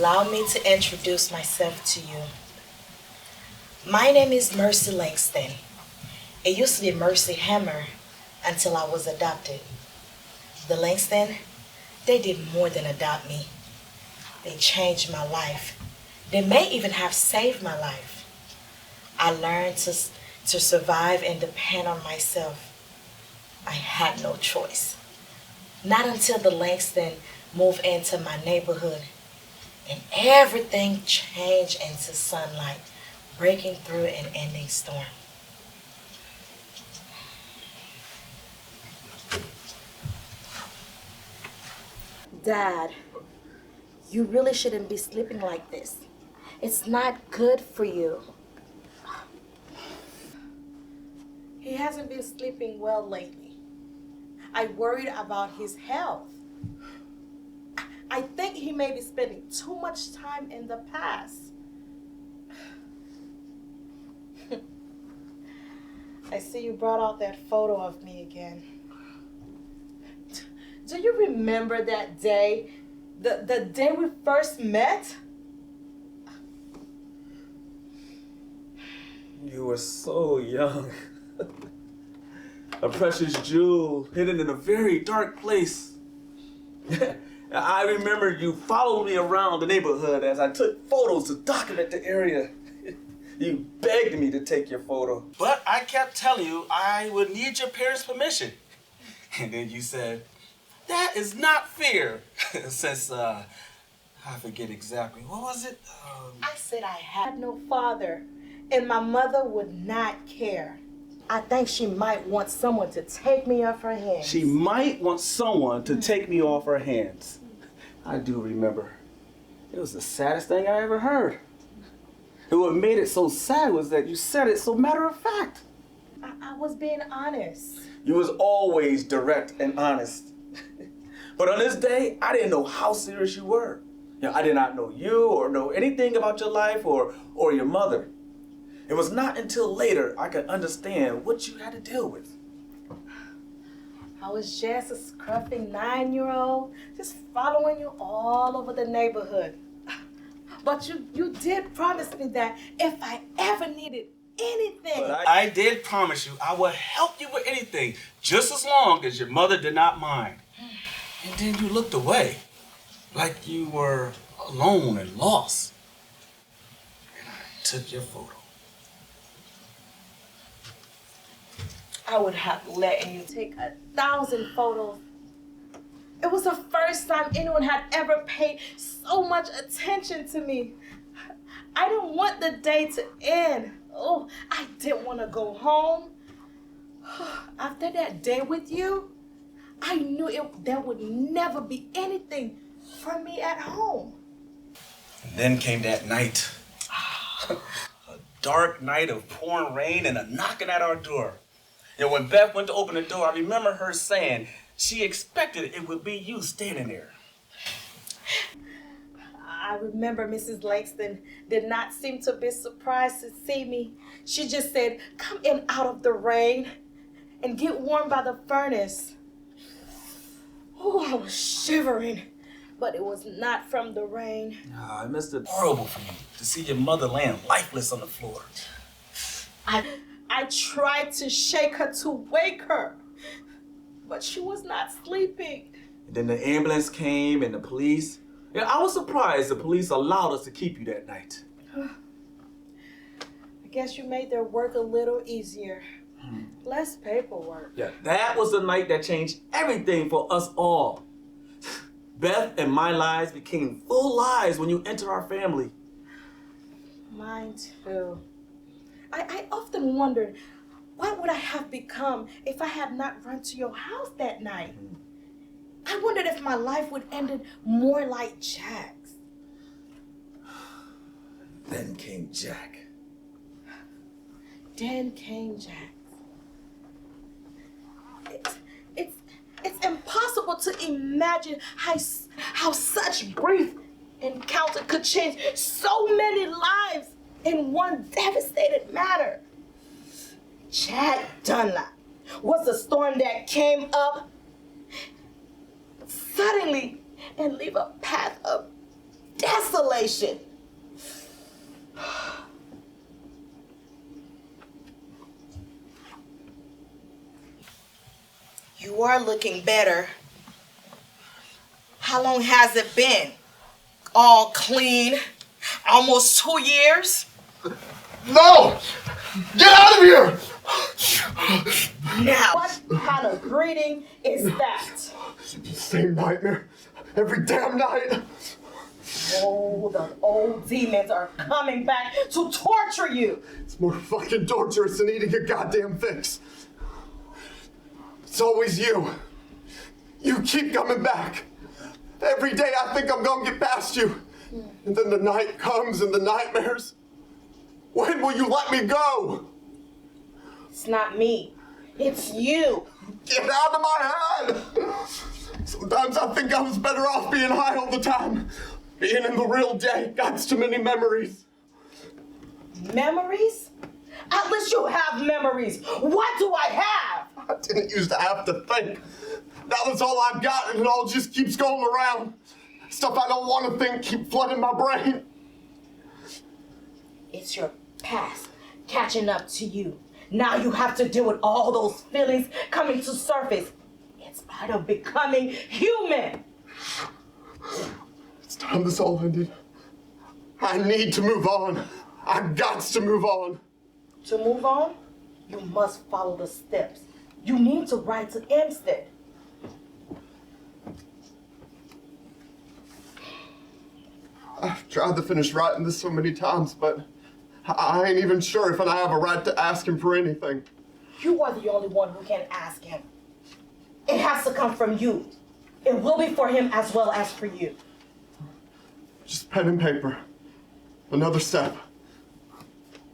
Allow me to introduce myself to you. My name is Mercy Langston. It used to be Mercy Hammer until I was adopted. The Langston, they did more than adopt me. They changed my life. They may even have saved my life. I learned to survive and depend on myself. I had no choice. Not until the Langston moved into my neighborhood and everything changed into sunlight, breaking through an ending storm. Dad, you really shouldn't be sleeping like this. It's not good for you. He hasn't been sleeping well lately. I worried about his health. I think he may be spending too much time in the past. I see you brought out that photo of me again. Do you remember that day? The day we first met? You were so young. A precious jewel hidden in a very dark place. I remember you followed me around the neighborhood as I took photos to document the area. You begged me to take your photo. But I kept telling you I would need your parents' permission. And then you said, that is not fair. Since, I forget exactly, what was it? I said I had no father, and my mother would not care. I think she might want someone to take me off her hands. She might want someone to take me off her hands. I do remember. It was the saddest thing I ever heard. And what made it so sad was that you said it so matter of fact. I was being honest. You was always direct and honest. But on this day, I didn't know how serious you were. I did not know you or know anything about your life or your mother. It was not until later I could understand what you had to deal with. I was just a scruffy 9-year-old, just following you all over the neighborhood. But you did promise me that if I ever needed anything. But I did promise you I would help you with anything, just as long as your mother did not mind. And then you looked away, like you were alone and lost. And I took your photo. I would have letting you take 1,000 photos. It was the first time anyone had ever paid so much attention to me. I didn't want the day to end. Oh, I didn't want to go home. After that day with you, I knew there would never be anything for me at home. And then came that night. A dark night of pouring rain and a knocking at our door. When Beth went to open the door, I remember her saying she expected it would be you standing there. I remember Mrs. Langston did not seem to be surprised to see me. She just said, come in out of the rain and get warm by the furnace. Oh, I was shivering, but it was not from the rain. Oh, it must have been horrible for you to see your mother laying lifeless on the floor. I tried to shake her to wake her, but she was not sleeping. And then the ambulance came and the police. I was surprised the police allowed us to keep you that night. I guess you made their work a little easier. Less paperwork. Yeah, that was the night that changed everything for us all. Beth and my lives became full lives when you entered our family. Mine too. I often wondered, what would I have become if I had not run to your house that night? I wondered if my life would ended more like Jack's. Then came Jack. Then came Jack. It's impossible to imagine how such brief encounter could change so many lives in one devastated manner. Jack Dunlap was the storm that came up suddenly and leave a path of desolate isolation. You are looking better. How long has it been? All clean? Almost 2 years? No! Get out of here! Now, what kind of greeting is that? Same nightmare. Every damn night. Oh, the old demons are coming back to torture you. It's more fucking torturous than eating a goddamn fix. It's always you. You keep coming back. Every day I think I'm gonna get past you. And then the night comes and the nightmares. When will you let me go? It's not me. It's you. Get out of my head! Sometimes I think I was better off being high all the time. Being in the real day got too many memories. Memories? At least you have memories. What do I have? I didn't used to have to think. Now that's all I've got, and it all just keeps going around. Stuff I don't want to think keep flooding my brain. It's your past catching up to you. Now you have to deal with all those feelings coming to surface. It's part of becoming human. It's time this all ended. I need to move on. I've got to move on. To move on, you must follow the steps. You need to write to Amstead. I've tried to finish writing this so many times, but I ain't even sure if I have a right to ask him for anything. You are the only one who can ask him. It has to come from you. It will be for him as well as for you. Just pen and paper. Another step.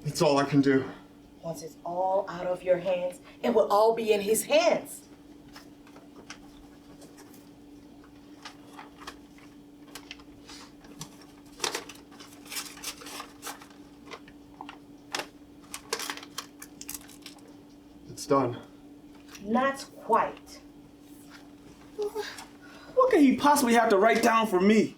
That's all I can do. Once it's all out of your hands, it will all be in his hands. It's done. Not quite. What could he possibly have to write down for me?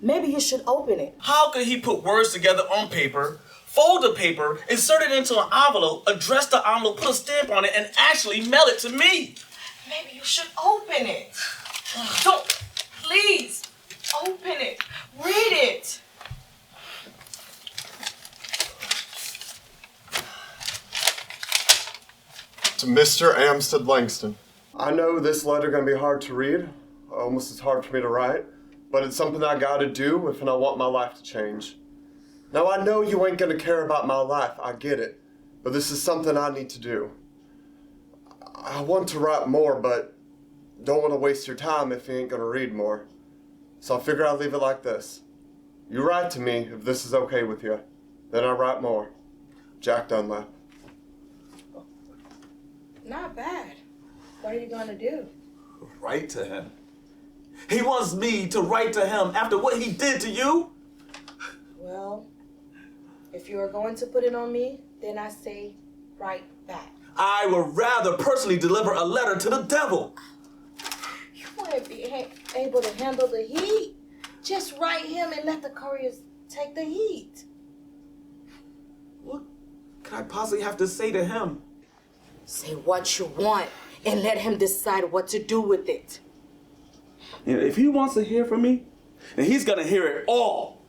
Maybe you should open it. How could he put words together on paper, fold the paper, insert it into an envelope, address the envelope, put a stamp on it, and actually mail it to me? Maybe you should open it. Don't, please, open it. Read it. To Mr. Amstead Langston. I know this letter gonna be hard to read, almost as hard for me to write, but it's something I gotta do if I want my life to change. Now I know you ain't gonna care about my life, I get it, but this is something I need to do. I want to write more, but don't want to waste your time if you ain't gonna read more. So I figure I'll leave it like this. You write to me if this is okay with you, then I write more. Jack Dunlap. Not bad. What are you going to do? Write to him? He wants me to write to him after what he did to you? Well, if you are going to put it on me, then I say write back. I would rather personally deliver a letter to the devil. You wouldn't be able to handle the heat. Just write him and let the couriers take the heat. What could I possibly have to say to him? Say what you want and let him decide what to do with it. You know, if he wants to hear from me, then he's gonna hear it all.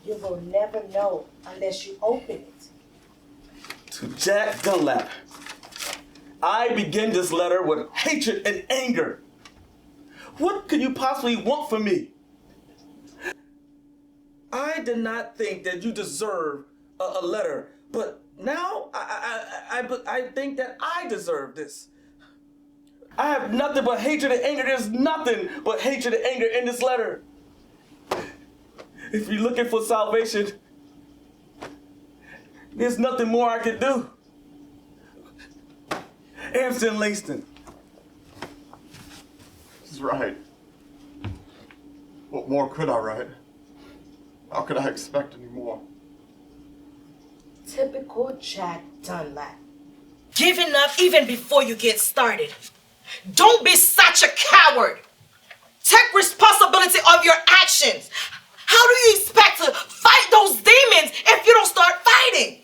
You will never know unless you open it. To Jack Dunlap, I begin this letter with hatred and anger. What could you possibly want from me? I did not think that you deserve a letter, but now I think that I deserve this. I have nothing but hatred and anger. There's nothing but hatred and anger in this letter. If you're looking for salvation, there's nothing more I can do. Amstead Langston. He's right. What more could I write? How could I expect any more? Typical Jack Dunlap. Giving up even before you get started. Don't be such a coward. Take responsibility of your actions. How do you expect to fight those demons if you don't start fighting?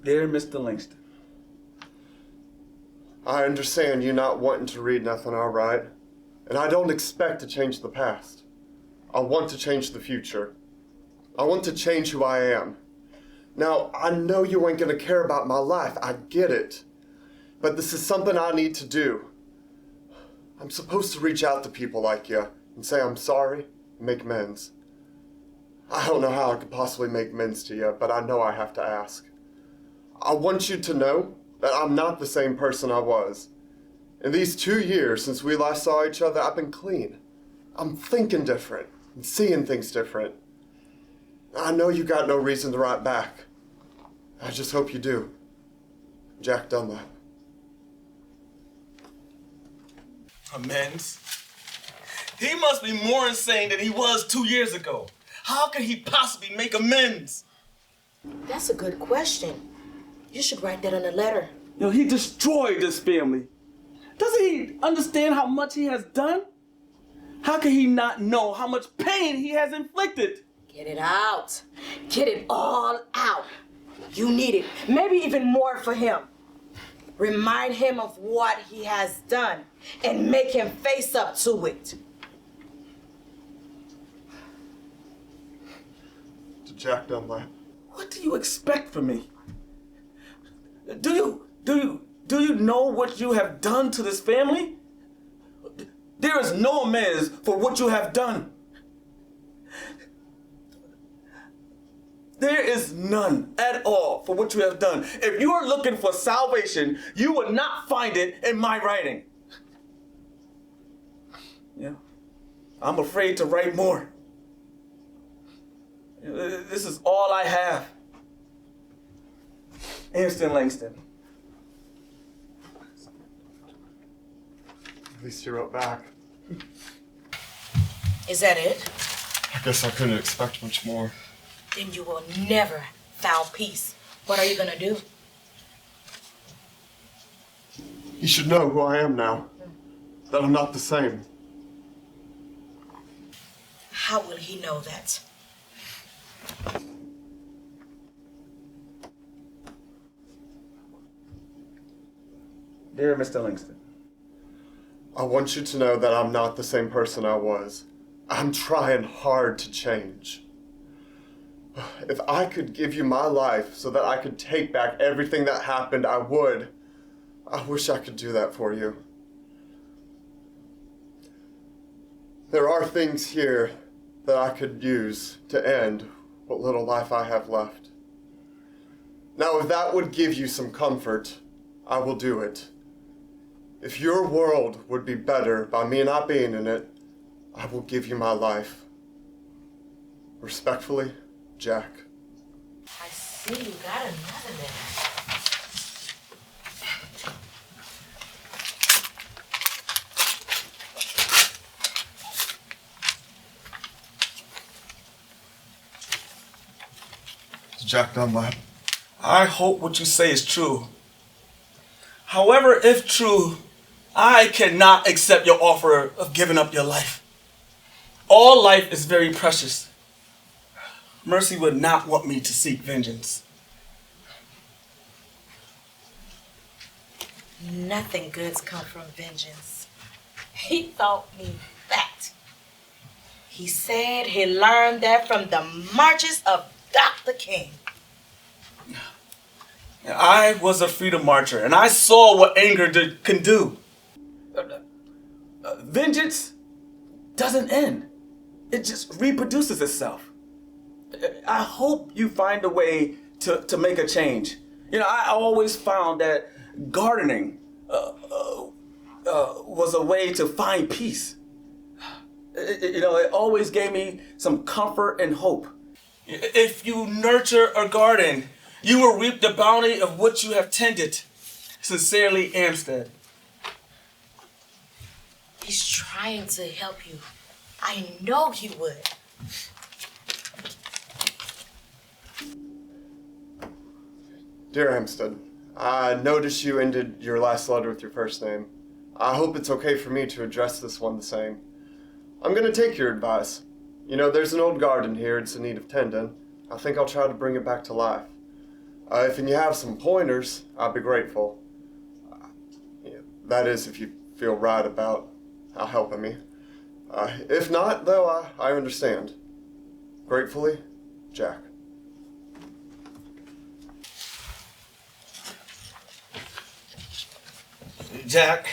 Dear Mr. Langston, I understand you not wanting to read nothing, all right? And I don't expect to change the past. I want to change the future. I want to change who I am. Now, I know you ain't gonna care about my life. I get it. But this is something I need to do. I'm supposed to reach out to people like you and say I'm sorry and make amends. I don't know how I could possibly make amends to you, but I know I have to ask. I want you to know that I'm not the same person I was. In these 2 years since we last saw each other, I've been clean. I'm thinking different and seeing things different. I know you got no reason to write back. I just hope you do. Jack Dunlap. Amends? He must be more insane than he was 2 years ago. How could he possibly make amends? That's a good question. You should write that on a letter. He destroyed this family. Doesn't he understand how much he has done? How can he not know how much pain he has inflicted? Get it out. Get it all out. You need it. Maybe even more for him. Remind him of what he has done and make him face up to it. To Jack Dunlap. What do you expect from me? Do you know what you have done to this family? There is no amends for what you have done. There is none at all for what you have done. If you are looking for salvation, you will not find it in my writing. Yeah, I'm afraid to write more. This is all I have. Anston Langston. At least you wrote back. Is that it? I guess I couldn't expect much more. Then you will never found peace. What are you gonna do? You should know who I am now. That I'm not the same. How will he know that? Dear Mr. Langston, I want you to know that I'm not the same person I was. I'm trying hard to change. If I could give you my life so that I could take back everything that happened, I would. I wish I could do that for you. There are things here that I could use to end what little life I have left. Now, if that would give you some comfort, I will do it. If your world would be better by me not being in it, I will give you my life. Respectfully, Jack. I see you got another letter. It's Jack Dunlap. I hope what you say is true. However, if true, I cannot accept your offer of giving up your life. All life is very precious. Mercy would not want me to seek vengeance. Nothing good's come from vengeance. He taught me that. He said he learned that from the marches of Dr. King. I was a freedom marcher, and I saw what anger can do. Vengeance doesn't end. It just reproduces itself. I hope you find a way to make a change. I always found that gardening was a way to find peace. It always gave me some comfort and hope. If you nurture a garden, you will reap the bounty of what you have tended. Sincerely, Amstead. He's trying to help you. I know he would. Dear Hempstead, I noticed you ended your last letter with your first name. I hope it's okay for me to address this one the same. I'm gonna take your advice. You know, there's an old garden here, it's in need of tending. I think I'll try to bring it back to life. If you have some pointers, I'd be grateful. Yeah, that is, if you feel right about how helping me. If not, though, I understand. Gratefully, Jack. Jack,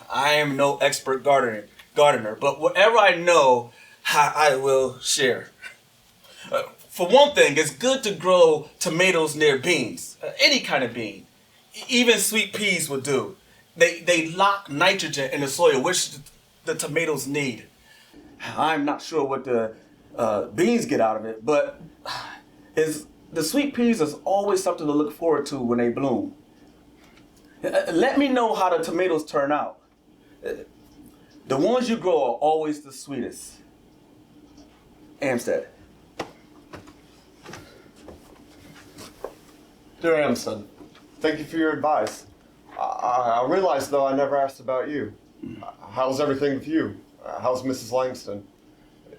I am no expert gardener, but whatever I know, I will share. For one thing, it's good to grow tomatoes near beans, any kind of bean. Even sweet peas will do. They lock nitrogen in the soil, which the tomatoes need. I'm not sure what the beans get out of it, but the sweet peas is always something to look forward to when they bloom. Let me know how the tomatoes turn out. The ones you grow are always the sweetest. Amstead. Dear Amstead, thank you for your advice. I realize, though, I never asked about you. How's everything with you? How's Mrs. Langston?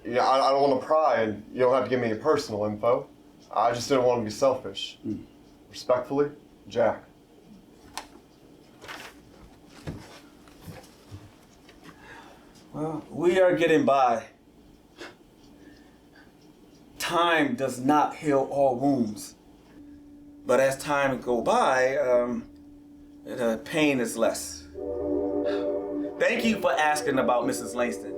Yeah, I don't want to pry, and you don't have to give me your personal info. I just didn't want to be selfish. Respectfully, Jack. Well, we are getting by. Time does not heal all wounds. But as time goes by, the pain is less. Thank you for asking about Mrs. Langston.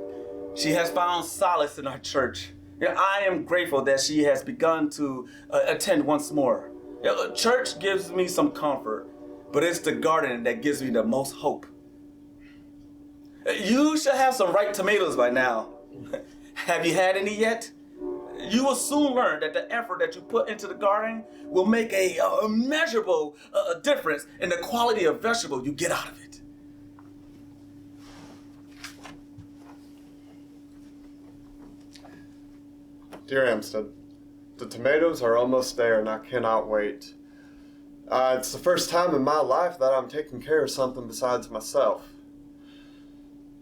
She has found solace in our church. I am grateful that she has begun to attend once more. Church gives me some comfort, but it's the garden that gives me the most hope. You should have some ripe tomatoes by now. Have you had any yet? You will soon learn that the effort that you put into the garden will make a measurable difference in the quality of vegetable you get out of it. Dear Amstead, the tomatoes are almost there and I cannot wait. It's the first time in my life that I'm taking care of something besides myself.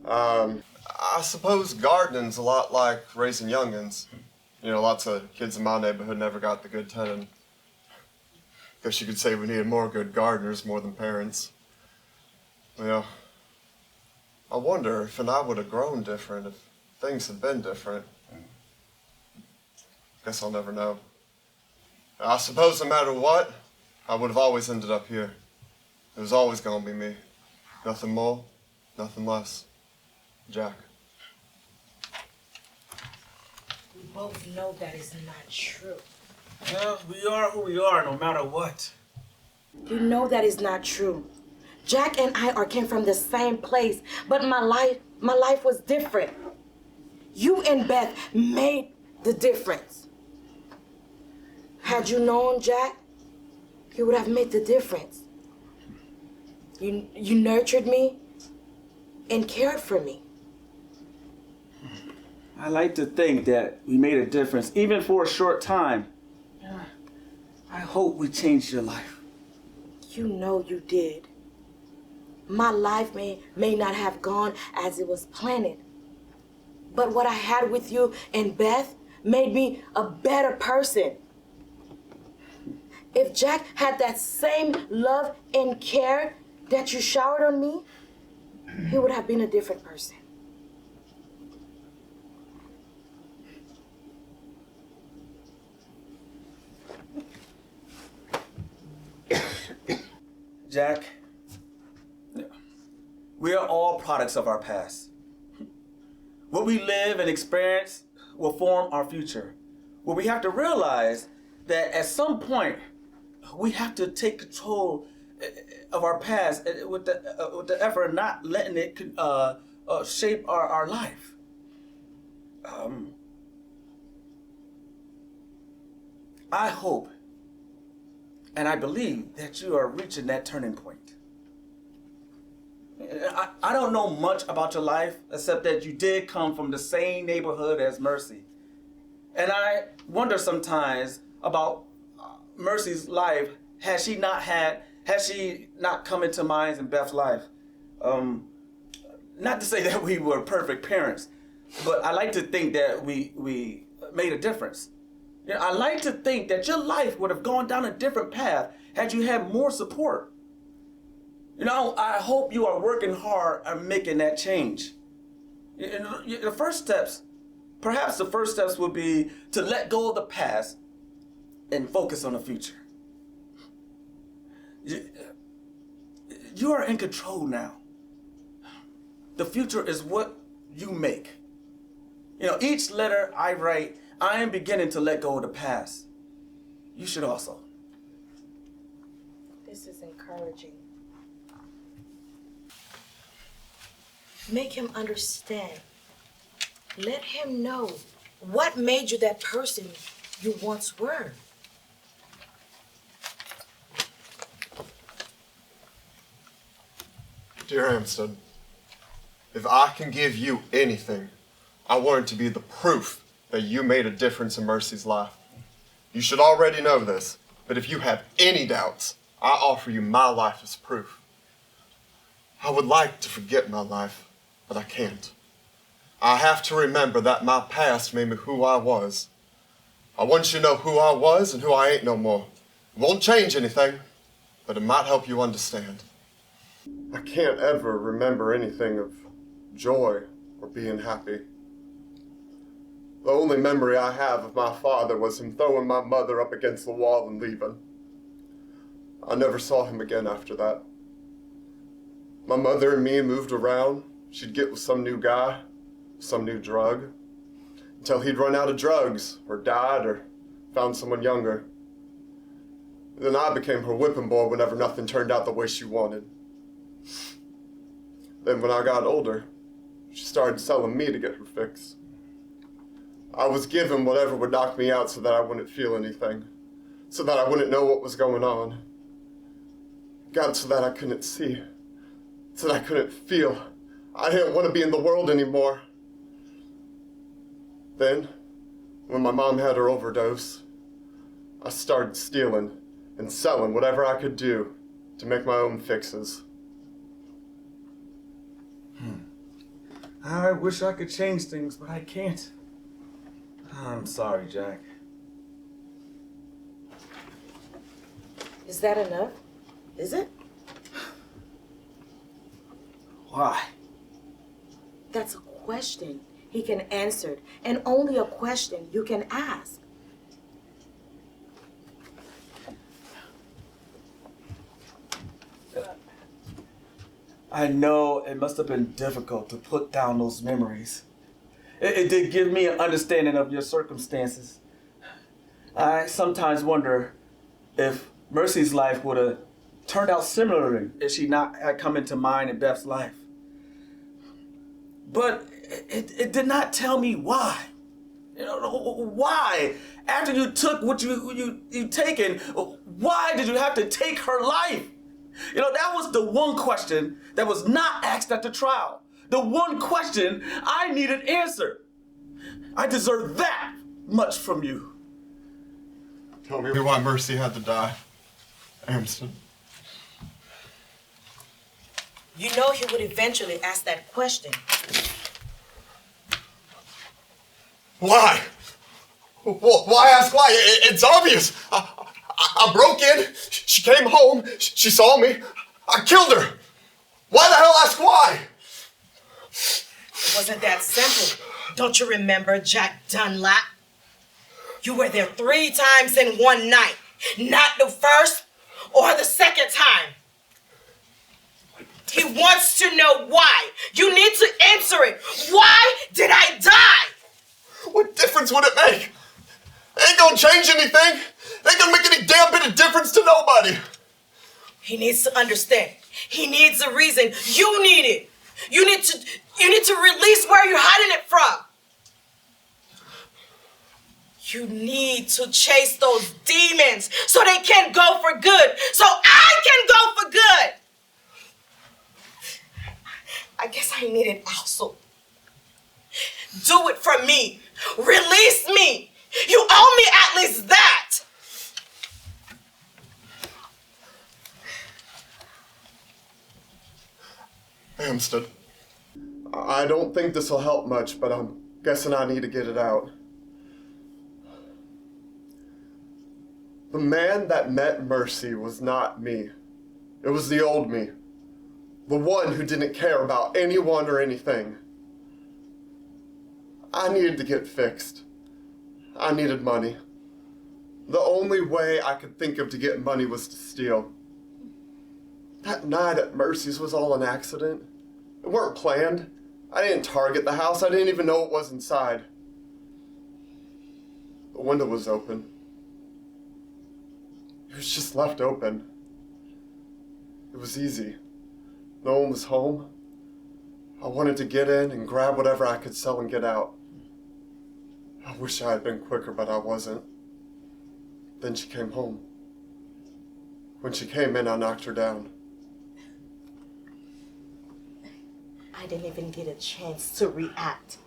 I suppose gardening's a lot like raising youngins. You know, lots of kids in my neighborhood never got the good tending. Guess you could say we needed more good gardeners more than parents. Well, I wonder if I would have grown different, if things had been different. Guess I'll never know. I suppose no matter what, I would have always ended up here. It was always gonna be me. Nothing more, nothing less. Jack. We both know that is not true. Well, we are who we are no matter what. You know that is not true. Jack and I came from the same place, but my life was different. You and Beth made the difference. Had you known Jack, you would have made the difference. You nurtured me and cared for me. I like to think that we made a difference, even for a short time. I hope we changed your life. You know you did. My life may not have gone as it was planned, but what I had with you and Beth made me a better person. If Jack had that same love and care that you showered on me, he would have been a different person. Jack, we are all products of our past. What we live and experience will form our future. Well, we have to realize that at some point, we have to take control of our past with the effort of not letting it shape our life. I hope and I believe that you are reaching that turning point. I don't know much about your life except that you did come from the same neighborhood as Merci. And I wonder sometimes about Mercy's life had she not come into mine and Beth's life. Not to say that we were perfect parents, but I like to think that we made a difference. You know, I like to think that your life would have gone down a different path had you had more support. You know, I hope you are working hard on making that change. The first steps would be to let go of the past and focus on the future. You are in control now. The future is what you make. You know, each letter I write, I am beginning to let go of the past. You should also. This is encouraging. Make him understand. Let him know what made you that person you once were. Dear Amstead, if I can give you anything, I want it to be the proof that you made a difference in Mercy's life. You should already know this, but if you have any doubts, I offer you my life as proof. I would like to forget my life, but I can't. I have to remember that my past made me who I was. I want you to know who I was and who I ain't no more. It won't change anything, but it might help you understand. I can't ever remember anything of joy or being happy. The only memory I have of my father was him throwing my mother up against the wall and leaving. I never saw him again after that. My mother and me moved around. She'd get with some new guy, some new drug, until he'd run out of drugs, or died, or found someone younger. Then I became her whipping boy whenever nothing turned out the way she wanted. Then when I got older, she started selling me to get her fix. I was given whatever would knock me out so that I wouldn't feel anything, so that I wouldn't know what was going on. Got so that I couldn't see, so that I couldn't feel. I didn't want to be in the world anymore. Then, when my mom had her overdose, I started stealing and selling whatever I could do to make my own fixes. I wish I could change things, but I can't. I'm sorry, Jack. Is that enough? Is it? Why? That's a question he can answer, and only a question you can ask. I know it must have been difficult to put down those memories. It did give me an understanding of your circumstances. I sometimes wonder if Mercy's life would have turned out similarly if she not had come into mine and Beth's life. But it did not tell me why. You know, why? After you took what you taken, why did you have to take her life? You know, that was the one question that was not asked at the trial. The one question I needed answered. I deserve that much from you. Tell me why Mercy had to die, Amstead. You know he would eventually ask that question. Why? Why ask why? It's obvious. I broke in, she came home, she saw me, I killed her. Why the hell ask why? It wasn't that simple. Don't you remember Jack Dunlap? You were there 3 times in one night. Not the first or the second time. He wants to know why. You need to answer it. Why did I die? What difference would it make? It ain't gonna change anything. It ain't gonna make any damn bit of difference to nobody. He needs to understand. He needs a reason. You need it. You need to release where you're hiding it from. You need to chase those demons so they can go for good. So I can go for good. I guess I need it also. Do it for me. Release me. You owe me at least that. Amstead. I don't think this will help much, but I'm guessing I need to get it out. The man that met Merci was not me. It was the old me. The one who didn't care about anyone or anything. I needed to get fixed. I needed money. The only way I could think of to get money was to steal. That night at Mercy's was all an accident. It weren't planned. I didn't target the house. I didn't even know what was inside. The window was open. It was just left open. It was easy. No one was home. I wanted to get in and grab whatever I could sell and get out. I wish I had been quicker, but I wasn't. Then she came home. When she came in, I knocked her down. I didn't even get a chance to react.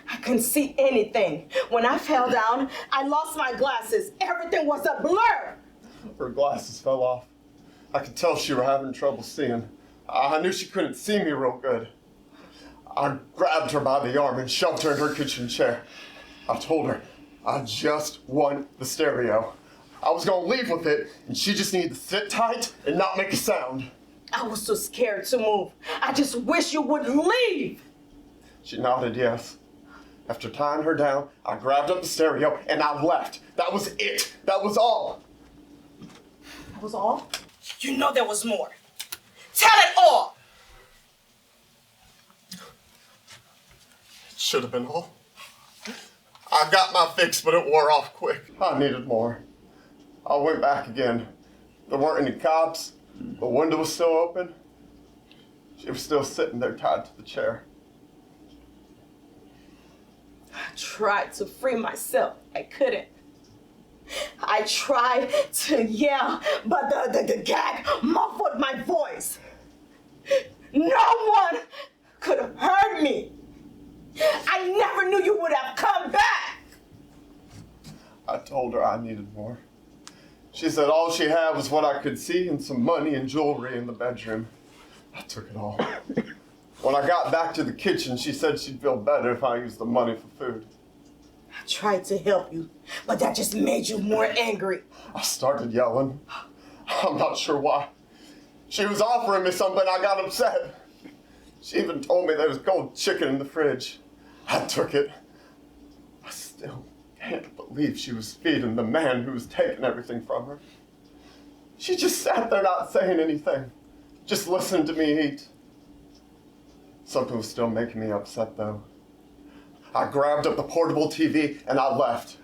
I couldn't see anything. When I fell down, I lost my glasses. Everything was a blur. Her glasses fell off. I could tell she was having trouble seeing. I knew she couldn't see me real good. I grabbed her by the arm and shoved her in her kitchen chair. I told her, I just want the stereo. I was gonna leave with it, and she just needed to sit tight and not make a sound. I was so scared to move. I just wish you would leave. She nodded yes. After tying her down, I grabbed up the stereo and I left. That was it. That was all. That was all? You know there was more. Tell it all. It should have been all. I got my fix, but it wore off quick. I needed more. I went back again. There weren't any cops. The window was still open. She was still sitting there tied to the chair. I tried to free myself. I couldn't. I tried to yell, but the gag muffled my voice. No one could have heard me. I never knew you would have come back. I told her I needed more. She said all she had was what I could see and some money and jewelry in the bedroom. I took it all. When I got back to the kitchen, she said she'd feel better if I used the money for food. I tried to help you, but that just made you more angry. I started yelling. I'm not sure why. She was offering me something, I got upset. She even told me there was cold chicken in the fridge. I took it. I still can't believe she was feeding the man who was taking everything from her. She just sat there not saying anything, just listening to me eat. Something was still making me upset though. I grabbed up the portable TV and I left.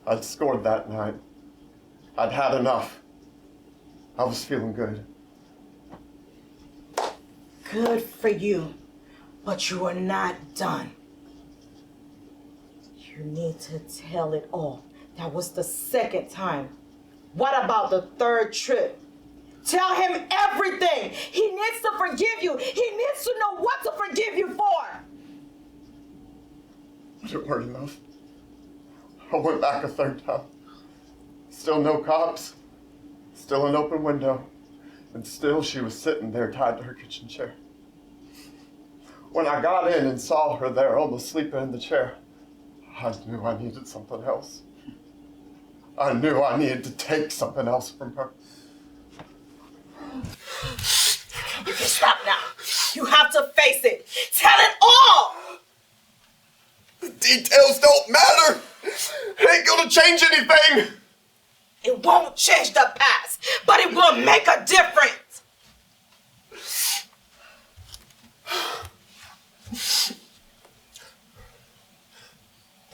I'd scored that night. I'd had enough. I was feeling good. Good for you, but you are not done. You need to tell it all. That was the second time. What about the third trip? Tell him everything. He needs to forgive you. He needs to know what to forgive you for. But it weren't enough. I went back a third time. Still no cops. Still an open window. And still she was sitting there tied to her kitchen chair. When I got in and saw her there almost sleeping in the chair, I knew I needed something else. I knew I needed to take something else from her. You can stop now. You have to face it. Tell it all. The details don't matter. It ain't gonna change anything. It won't change the past, but it will make a difference.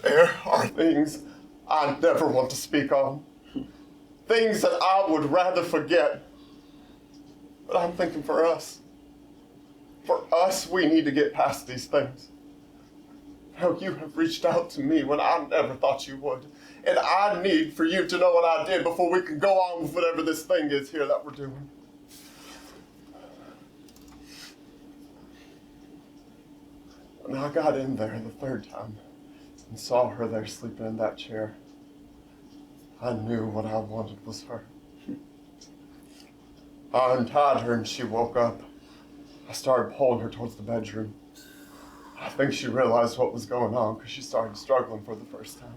There are things I never want to speak on. Things that I would rather forget. But I'm thinking for us. For us, we need to get past these things. How you have reached out to me when I never thought you would. And I need for you to know what I did before we can go on with whatever this thing is here that we're doing. When I got in there the third time and saw her there sleeping in that chair, I knew what I wanted was her. I untied her and she woke up. I started pulling her towards the bedroom. I think she realized what was going on because she started struggling for the first time.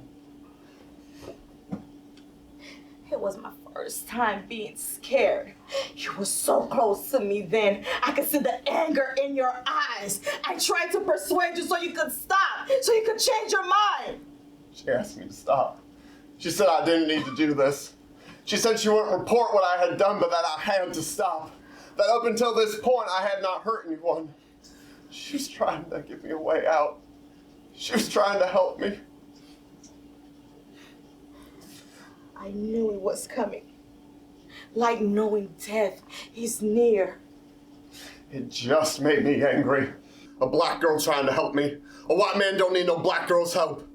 It was my first time being scared. You were so close to me then. I could see the anger in your eyes. I tried to persuade you so you could stop, so you could change your mind. She asked me to stop. She said I didn't need to do this. She said she wouldn't report what I had done, but that I had to stop. That up until this point, I had not hurt anyone. She was trying to give me a way out. She was trying to help me. I knew it was coming. Like knowing death is near. It just made me angry. A black girl trying to help me. A white man don't need no black girl's help.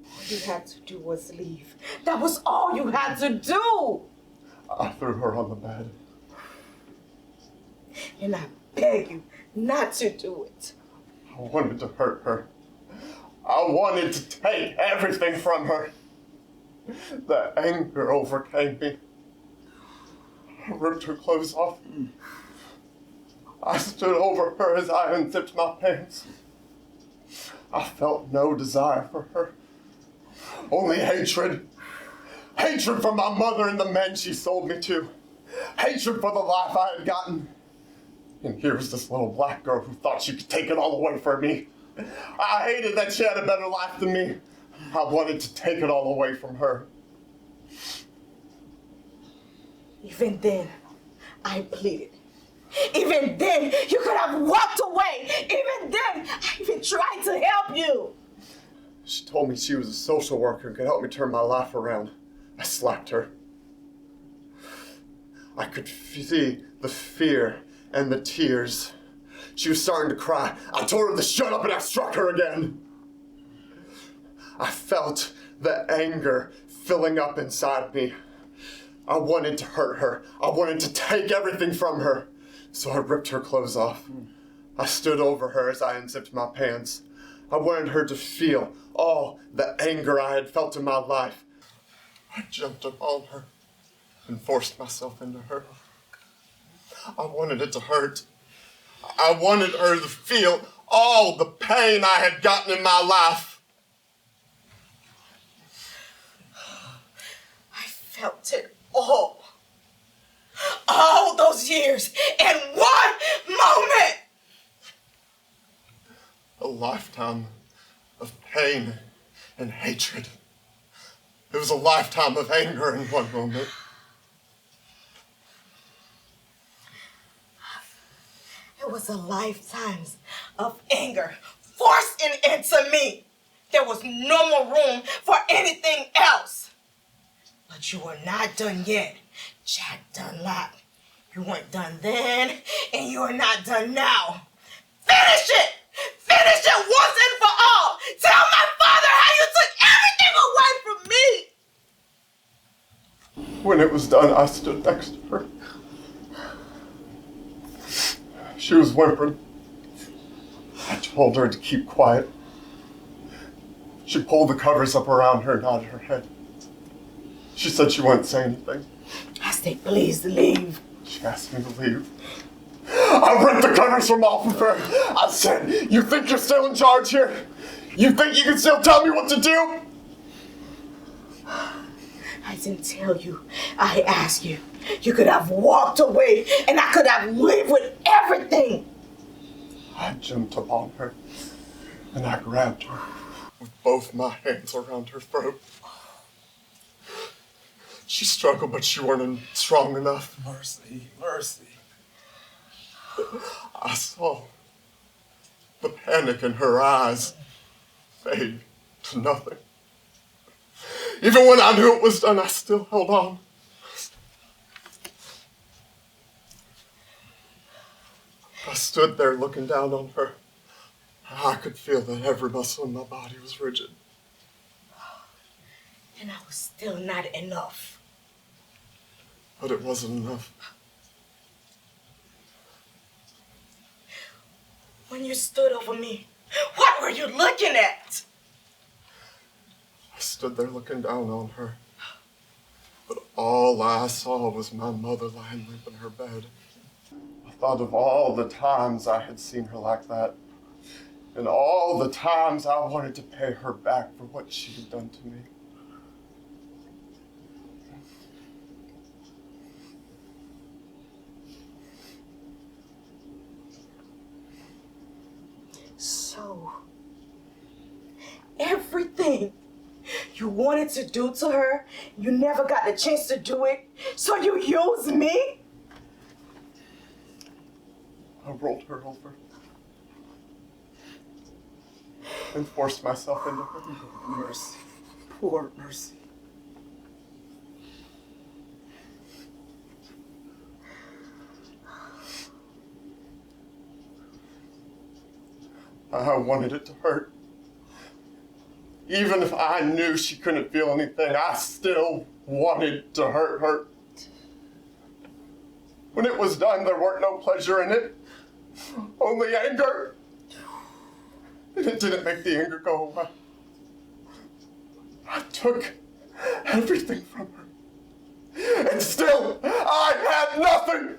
All you had to do was leave. That was all you had to do. I threw her on the bed. And I beg you not to do it. I wanted to hurt her. I wanted to take everything from her. The anger overcame me. I ripped her clothes off. I stood over her as I unzipped my pants. I felt no desire for her. Only hatred. Hatred for my mother and the men she sold me to. Hatred for the life I had gotten. And here was this little black girl who thought she could take it all away from me. I hated that she had a better life than me. I wanted to take it all away from her. Even then, I pleaded. Even then, you could have walked away. Even then, I even tried to help you. She told me she was a social worker and could help me turn my life around. I slapped her. I could see the fear and the tears. She was starting to cry. I told her to shut up and I struck her again. I felt the anger filling up inside me. I wanted to hurt her. I wanted to take everything from her. So I ripped her clothes off. I stood over her as I unzipped my pants. I wanted her to feel all the anger I had felt in my life. I jumped upon her and forced myself into her. I wanted it to hurt. I wanted her to feel all the pain I had gotten in my life. I felt it all. All those years in one moment. A lifetime of pain and hatred. It was a lifetime of anger in one moment. It was a lifetime of anger forcing into me. There was no more room for anything else. But you were not done yet, Jack Dunlap. You weren't done then, and you are not done now. Finish it! Finish it once and for all! Tell my father how you took everything away from me! When it was done, I stood next to her. She was whimpering. I told her to keep quiet. She pulled the covers up around her and nodded her head. She said she wouldn't say anything. I said, please leave. She asked me to leave. I ripped the covers from off of her. I said, you think you're still in charge here? You think you can still tell me what to do? I didn't tell you. I asked you. You could have walked away and I could have lived with everything. I jumped upon her and I grabbed her with both my hands around her throat. She struggled, but she wasn't strong enough. Mercy, mercy. I saw the panic in her eyes fade to nothing. Even when I knew it was done, I still held on. I stood there looking down on her. I could feel that every muscle in my body was rigid. And I was still not enough. But it wasn't enough. When you stood over me, what were you looking at? I stood there looking down on her. But all I saw was my mother lying limp in her bed. I thought of all the times I had seen her like that, and all the times I wanted to pay her back for what she had done to me. So, everything you wanted to do to her, you never got the chance to do it, so you used me? I rolled her over and forced myself into her. Mercy. Poor Mercy. I wanted it to hurt. Even if I knew she couldn't feel anything, I still wanted to hurt her. When it was done, there weren't no pleasure in it, only anger. And it didn't make the anger go away. I took everything from her, and still I had nothing.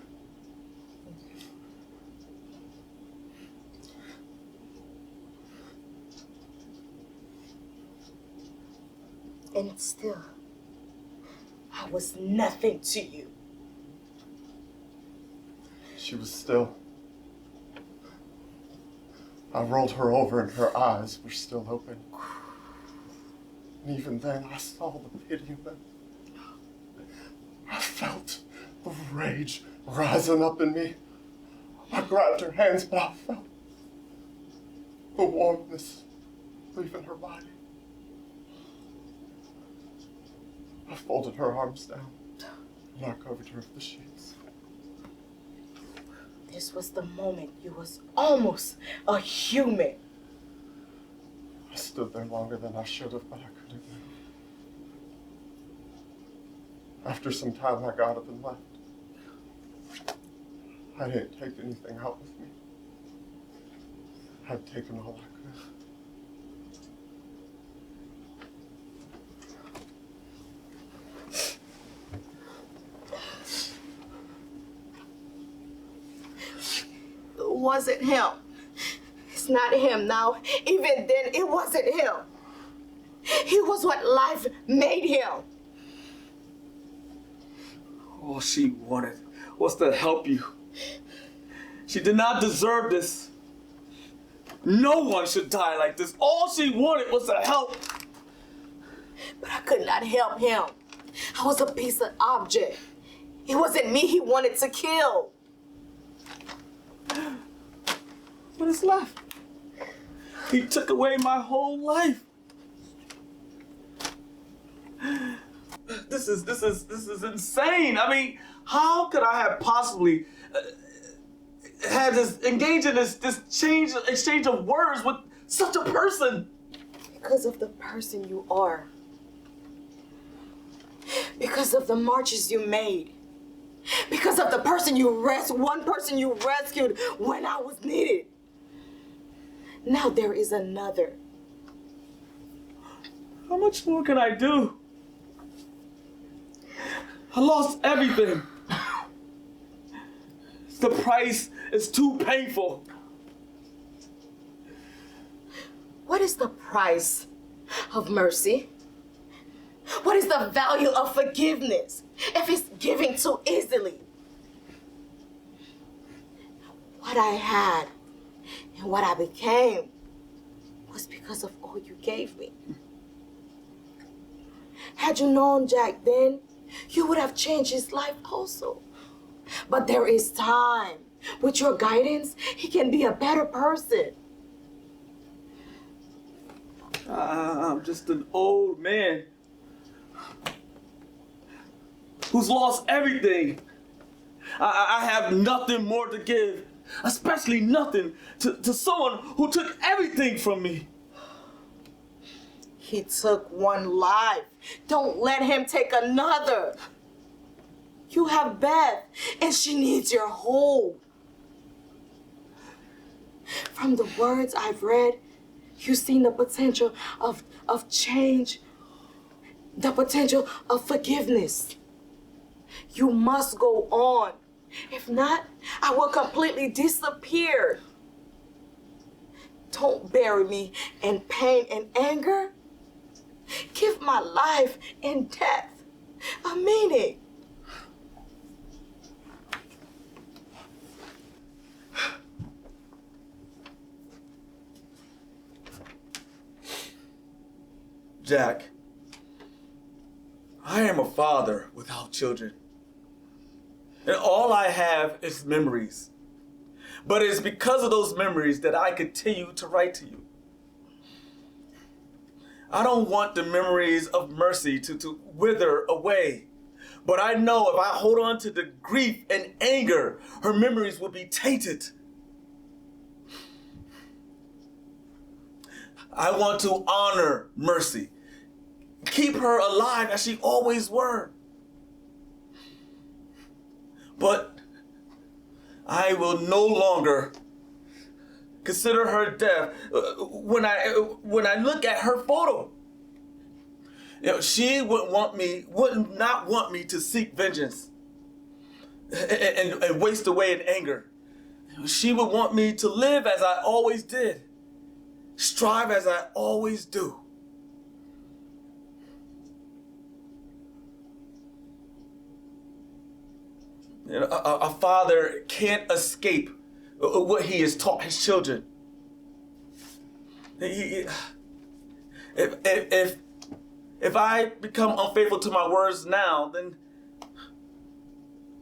And still, I was nothing to you. She was still. I rolled her over and her eyes were still open. And even then, I saw the pity in them. I felt the rage rising up in me. I grabbed her hands, but I felt the warmness leaving her body. I folded her arms down and I covered her with the sheets. This was the moment you was almost a human. I stood there longer than I should have, but I couldn't move. After some time, I got up and left. I didn't take anything out with me. I'd taken all I could. It wasn't him. It's not him now. Even then, it wasn't him. He was what life made him. All she wanted was to help you. She did not deserve this. No one should die like this. All she wanted was to help. But I could not help him. I was a piece of object. It wasn't me he wanted to kill. What is left? He took away my whole life. This is insane. I mean, how could I have possibly had this engage in this exchange of words with such a person? Because of the person you are. Because of the marches you made. Because of the person one person you rescued when I was needed. Now there is another. How much more can I do? I lost everything. The price is too painful. What is the price of mercy? What is the value of forgiveness if it's giving too easily? What I had and what I became was because of all you gave me. Had you known Jack then, you would have changed his life also. But there is time. With your guidance, he can be a better person. I'm just an old man who's lost everything. I have nothing more to give, especially nothing to someone who took everything from me. He took one life. Don't let him take another. You have Beth, and she needs your hope. From the words I've read, you've seen the potential of change, the potential of forgiveness. You must go on. If not, I will completely disappear. Don't bury me in pain and anger. Give my life and death a meaning. Jack, I am a father without children. And all I have is memories. But it's because of those memories that I continue to write to you. I don't want the memories of Mercy to wither away. But I know if I hold on to the grief and anger, her memories will be tainted. I want to honor Mercy. Keep her alive as she always were. But I will no longer consider her death. When I look at her photo, she would not want me to seek vengeance and waste away in anger. She would want me to live as I always did, strive as I always do. A father can't escape what he has taught his children. If I become unfaithful to my words now, then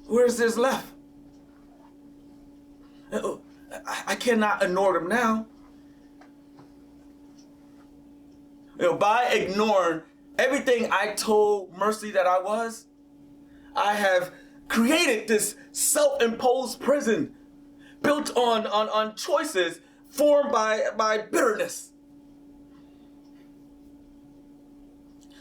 where's this left? I cannot ignore them now. By ignoring everything I told Mercy that I was, I have created this self-imposed prison built on choices formed by bitterness.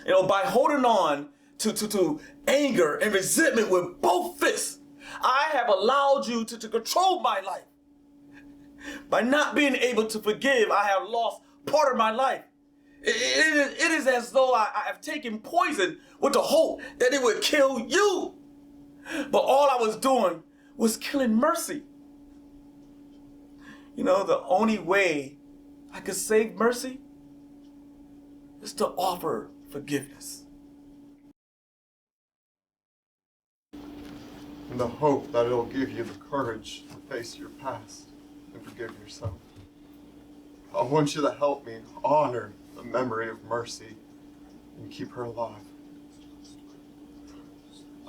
By holding on to anger and resentment with both fists, I have allowed you to control my life. By not being able to forgive, I have lost part of my life. It is as though I have taken poison with the hope that it would kill you. But all I was doing was killing Mercy. The only way I could save Mercy is to offer forgiveness. In the hope that it'll give you the courage to face your past and forgive yourself. I want you to help me honor the memory of Mercy and keep her alive.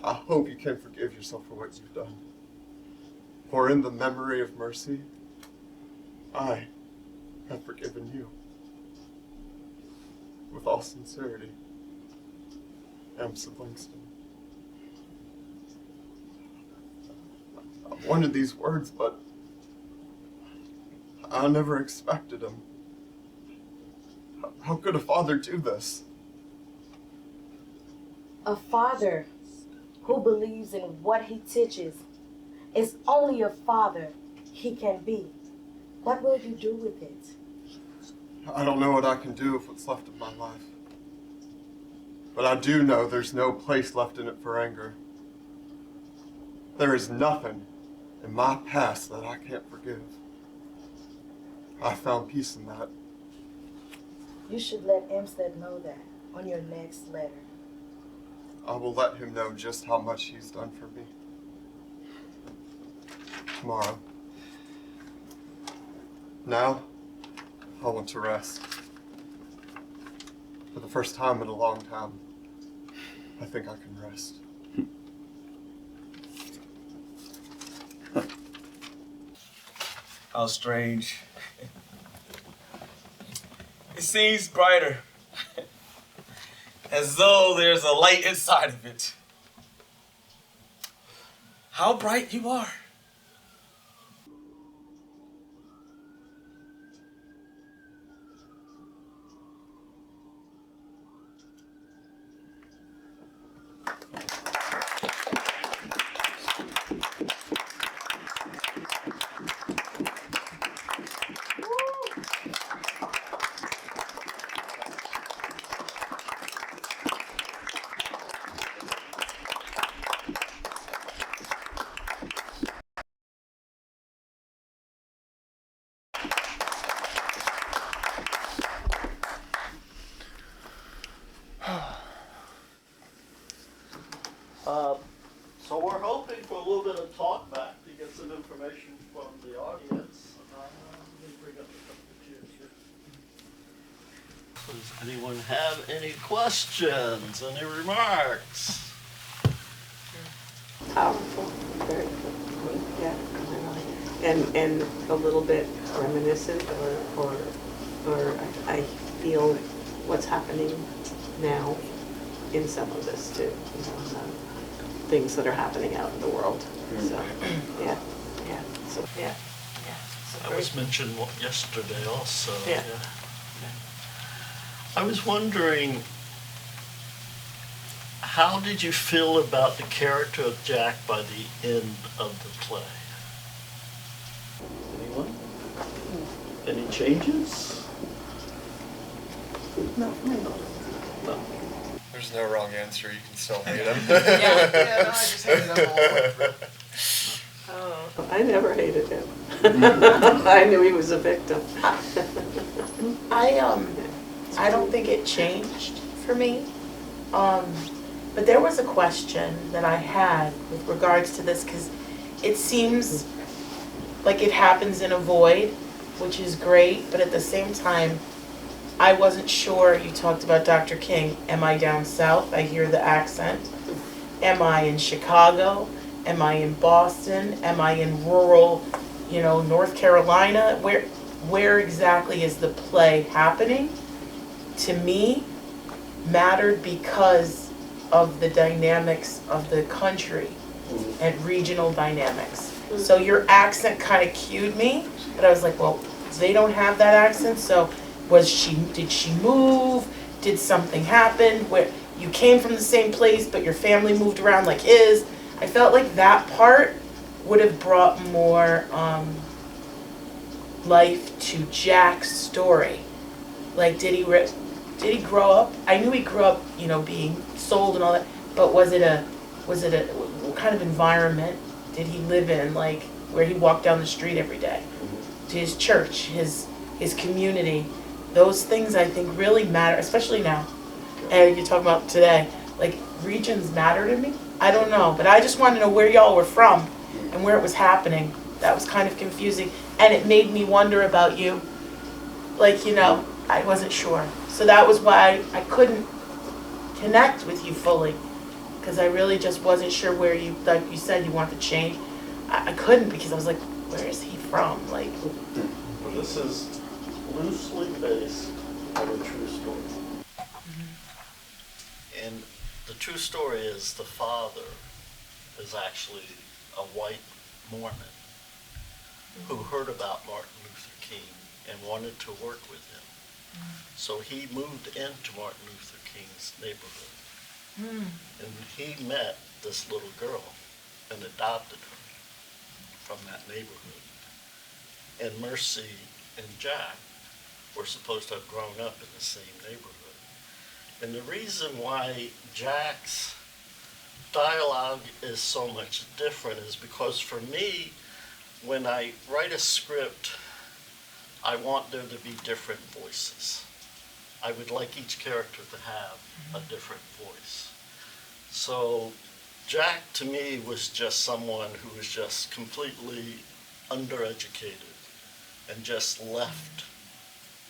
I hope you can forgive yourself for what you've done. For in the memory of Mercy, I have forgiven you. With all sincerity, Merci. I wanted these words, but I never expected them. How could a father do this? A father who believes in what he teaches is only a father he can be. What will you do with it? I don't know what I can do with what's left of my life. But I do know there's no place left in it for anger. There is nothing in my past that I can't forgive. I found peace in that. You should let Amstead know that on your next letter. I will let him know just how much he's done for me. Tomorrow. Now, I want to rest. For the first time in a long time, I think I can rest. How strange. It seems brighter. As though there's a light inside of it. How bright you are. So we're hoping for a little bit of talk back to get some information from the audience. Let me bring up a couple of chairs here. Does anyone have any questions, any remarks? Powerful, very good, yeah. And a little bit reminiscent, or I feel what's happening now in some of this too, things that are happening out in the world. So, yeah. So, yeah. So That was mentioned yesterday also. Yeah. I was wondering, how did you feel about the character of Jack by the end of the play? Anyone? Any changes? No. No. There's no wrong answer. You can still hate him. Yeah, no, I just hated them all the way through. Oh, I never hated him. I knew he was a victim. I don't think it changed for me. But there was a question that I had with regards to this, because it seems like it happens in a void, which is great, but at the same time, I wasn't sure. You talked about Dr. King. Am I down south? I hear the accent. Am I in Chicago? Am I in Boston? Am I in rural, North Carolina? Where exactly is the play happening? To me, mattered because of the dynamics of the country and regional dynamics. So your accent kind of cued me, but I was like, well, they don't have that accent, so did she move? Did something happen where you came from the same place but your family moved around like his? I felt like that part would have brought more life to Jack's story. Like, did he grow up? I knew he grew up, being sold and all that, but was it a what kind of environment did he live in, like where he walked down the street every day? To his church, his community. Those things I think really matter, especially now. And you're talking about today, like regions matter to me. I don't know, but I just wanted to know where y'all were from and where it was happening. That was kind of confusing, and it made me wonder about you. Like, I wasn't sure. So that was why I couldn't connect with you fully, because I really just wasn't sure where you, like you said, you want to change. I couldn't, because I was like, where is he from? Like, Well, this is loosely based on a true story. And the true story is the father is actually a white Mormon who heard about Martin Luther King and wanted to work with him. So he moved into Martin Luther King's neighborhood. And he met this little girl and adopted her from that neighborhood. And Merci and Jack were supposed to have grown up in the same neighborhood. And the reason why Jack's dialogue is so much different is because for me, when I write a script, I want there to be different voices. I would like each character to have a different voice. So Jack to me was just someone who was just completely undereducated and just left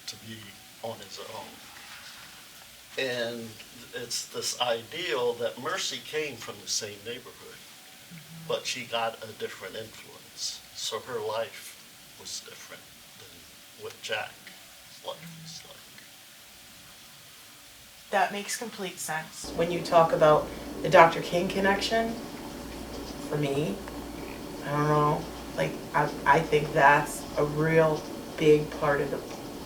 to be on his own. And it's this ideal that Merci came from the same neighborhood, but she got a different influence. So her life was different than what Jack's life was like. that makes complete sense. When you talk about the Dr. King connection, for me, I don't know, like, I think that's a real big part of the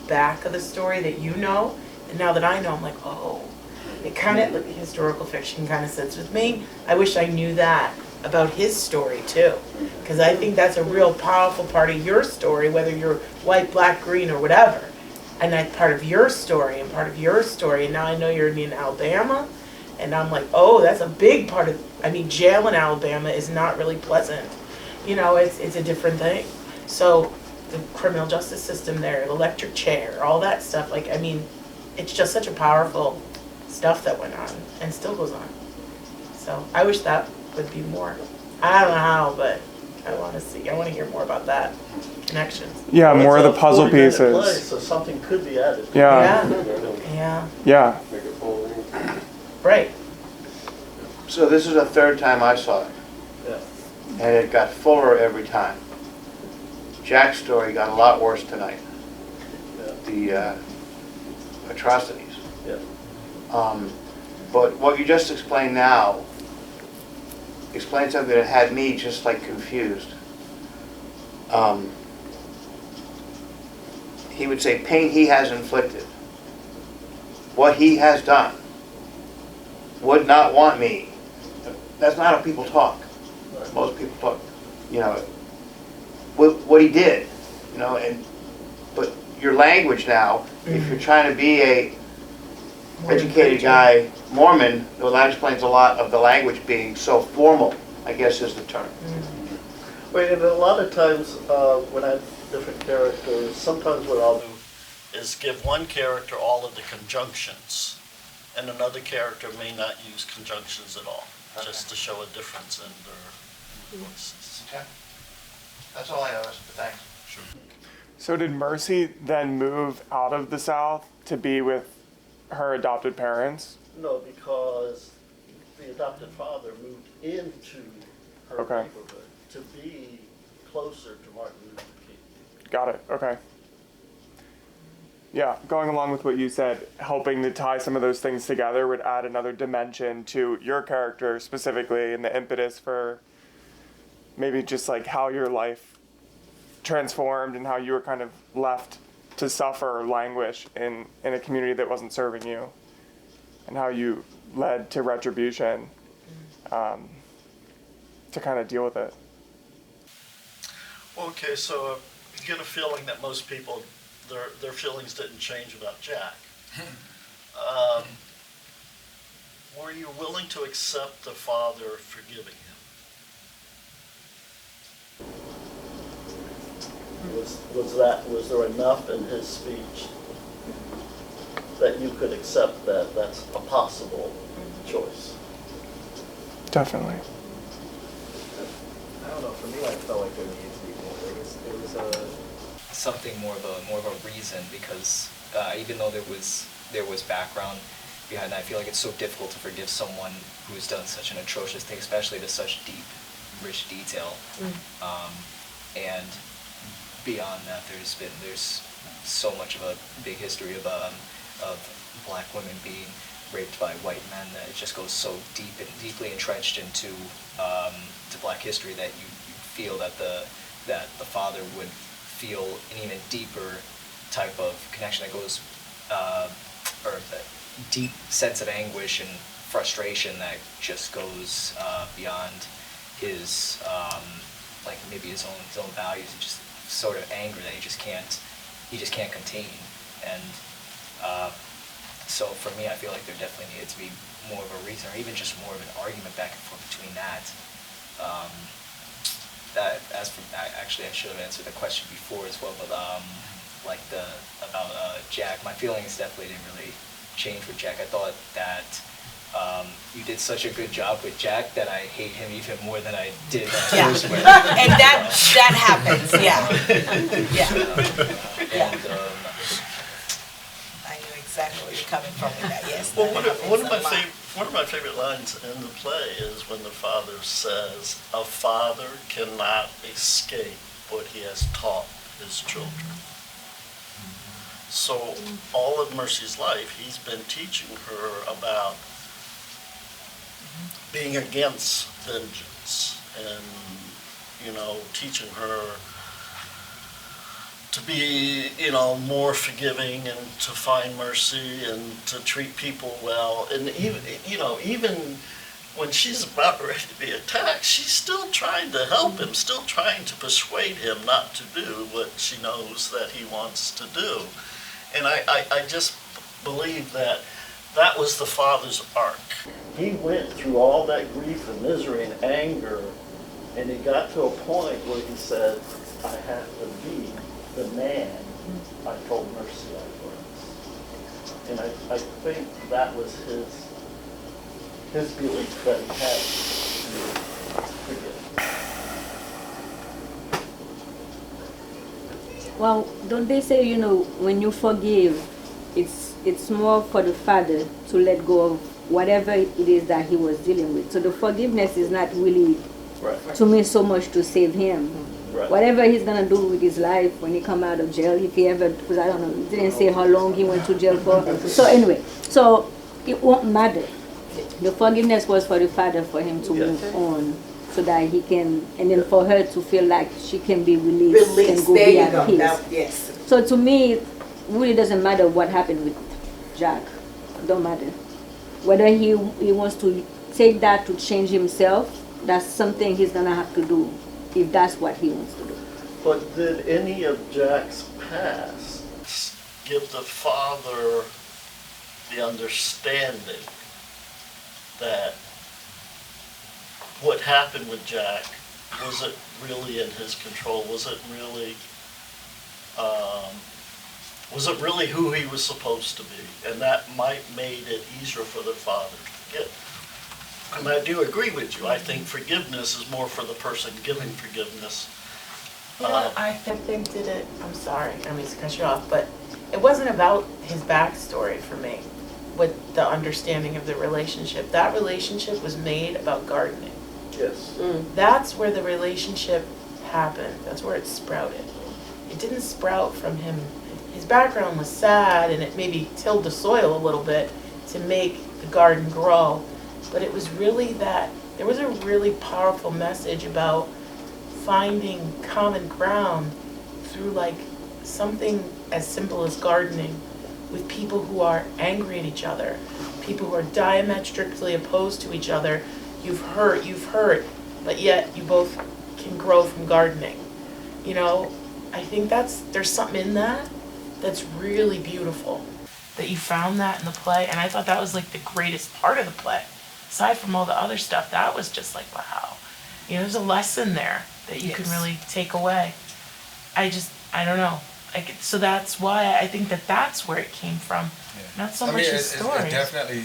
back of the story that you know. And now that I know, I'm like, oh, it kind of, like, historical fiction kind of sits with me. I wish I knew that about his story too, because I think that's a real powerful part of your story, whether you're white, black, green, or whatever. And that's part of your story and part of your story. And now I know you're in Alabama, and I'm like, oh, that's a big part of, I mean, jail in Alabama is not really pleasant. You know, it's a different thing. So the criminal justice system there, the electric chair, all that stuff, like, I mean, it's just such a powerful stuff that went on and still goes on. So So I wish that would be more. I don't know how, but I want to hear more about that connections. Yeah, more of the puzzle 40-minute pieces. play, so something could be added. Yeah. Yeah. Make it full. Right. So this is the third time I saw it, Yeah. and it got fuller every time. Jack's story got a lot worse tonight. The atrocities. Yeah. But what you just explained now explained something that had me just like confused. He would say, pain he has inflicted, what he has done, would not want me. That's not how people talk. Most people talk, you know, what he did, you know, but your language now, if you're trying to be a educated guy, Mormon, well, that explains a lot of the language being so formal, I guess is the term. Wait, and a lot of times when I have different characters, sometimes what I'll do is give one character all of the conjunctions, and another character may not use conjunctions at all, just to show a difference in their voices. Okay. That's all I noticed, but thanks. Sure. So did Mercy then move out of the South to be with her adopted parents? No, because the adopted father moved into her Okay. neighborhood to be closer to Martin Luther King. Got it. Okay. Yeah, going along with what you said, helping to tie some of those things together would add another dimension to your character specifically, and the impetus for maybe just like how your life transformed and how you were kind of left to suffer or languish in a community that wasn't serving you, and how you led to retribution to kind of deal with it. Okay, so you get a feeling that most people, their feelings didn't change about Jack. Were you willing to accept the father forgiving him? Was there enough in his speech that you could accept that that's a possible choice? Definitely. I don't know. For me, I felt like there needed to be more. There was something more of a reason, because even though there was background behind that, I feel like it's so difficult to forgive someone who's done such an atrocious thing, especially to such deep, rich detail. And beyond that, there's so much of a big history of black women being raped by white men that it just goes so deep and deeply entrenched into to black history that you feel that the father would feel an even deeper type of connection that goes or a deep sense of anguish and frustration that just goes beyond his like maybe his own values, and just sort of anger that he just can't contain. And so for me, I feel like there definitely needed to be more of a reason, or even just more of an argument back and forth between that. Actually, I should have answered the question before as well, but like about Jack, my feelings definitely didn't really change with Jack. I thought that you did such a good job with Jack that I hate him even more than I did Yeah. first with. And that happens, yeah. Yeah. And I knew exactly where you're coming from with that, yes. Well, that happens one of my favorite lines in the play is when the father says, "A father cannot escape what he has taught his children." So all of Mercy's life, he's been teaching her about being against vengeance and, teaching her to be, more forgiving and to find mercy and to treat people well. And even when she's about ready to be attacked, she's still trying to help him, still trying to persuade him not to do what she knows that he wants to do. And I just believe that was the father's arc. He went through all that grief and misery and anger, and he got to a point where he said, I have to be the man I told Mercy I was. And I think that was his belief that he had to forgive. Well, don't they say, when you forgive, it's more for the father to let go of whatever it is that he was dealing with. So the forgiveness is not really, Right. to me, so much to save him. Right. Whatever he's gonna do with his life when he come out of jail, if he ever, because I don't know, it didn't say how long he went to jail for. So anyway, so it won't matter. The forgiveness was for the father, for him to move on, so that he can, and then for her to feel like she can be released and go There be you at go. peace. Yes. So to me, it really doesn't matter what happened with Jack. It don't matter. Whether he wants to take that to change himself, that's something he's gonna have to do, if that's what he wants to do. But did any of Jack's past give the father the understanding that what happened with Jack, was it really in his control? Was it really who he was supposed to be? And that might made it easier for the father to forgive. And I do agree with you. I think forgiveness is more for the person giving forgiveness. I think I'm sorry, I mean to cut you off, but it wasn't about his backstory for me with the understanding of the relationship. That relationship was made about gardening. Yes. That's where the relationship happened. That's where it sprouted. It didn't sprout from him. His background was sad, and it maybe tilled the soil a little bit to make the garden grow. But it was really that, there was a really powerful message about finding common ground through like something as simple as gardening with people who are angry at each other, people who are diametrically opposed to each other. You've hurt, but yet you both can grow from gardening. I think there's something in that that's really beautiful, that you found that in the play, and I thought that was like the greatest part of the play. Aside from all the other stuff, that was just like, wow. There's a lesson there that you can really take away. I don't know. So that's why I think that's where it came from, not so much his story. It definitely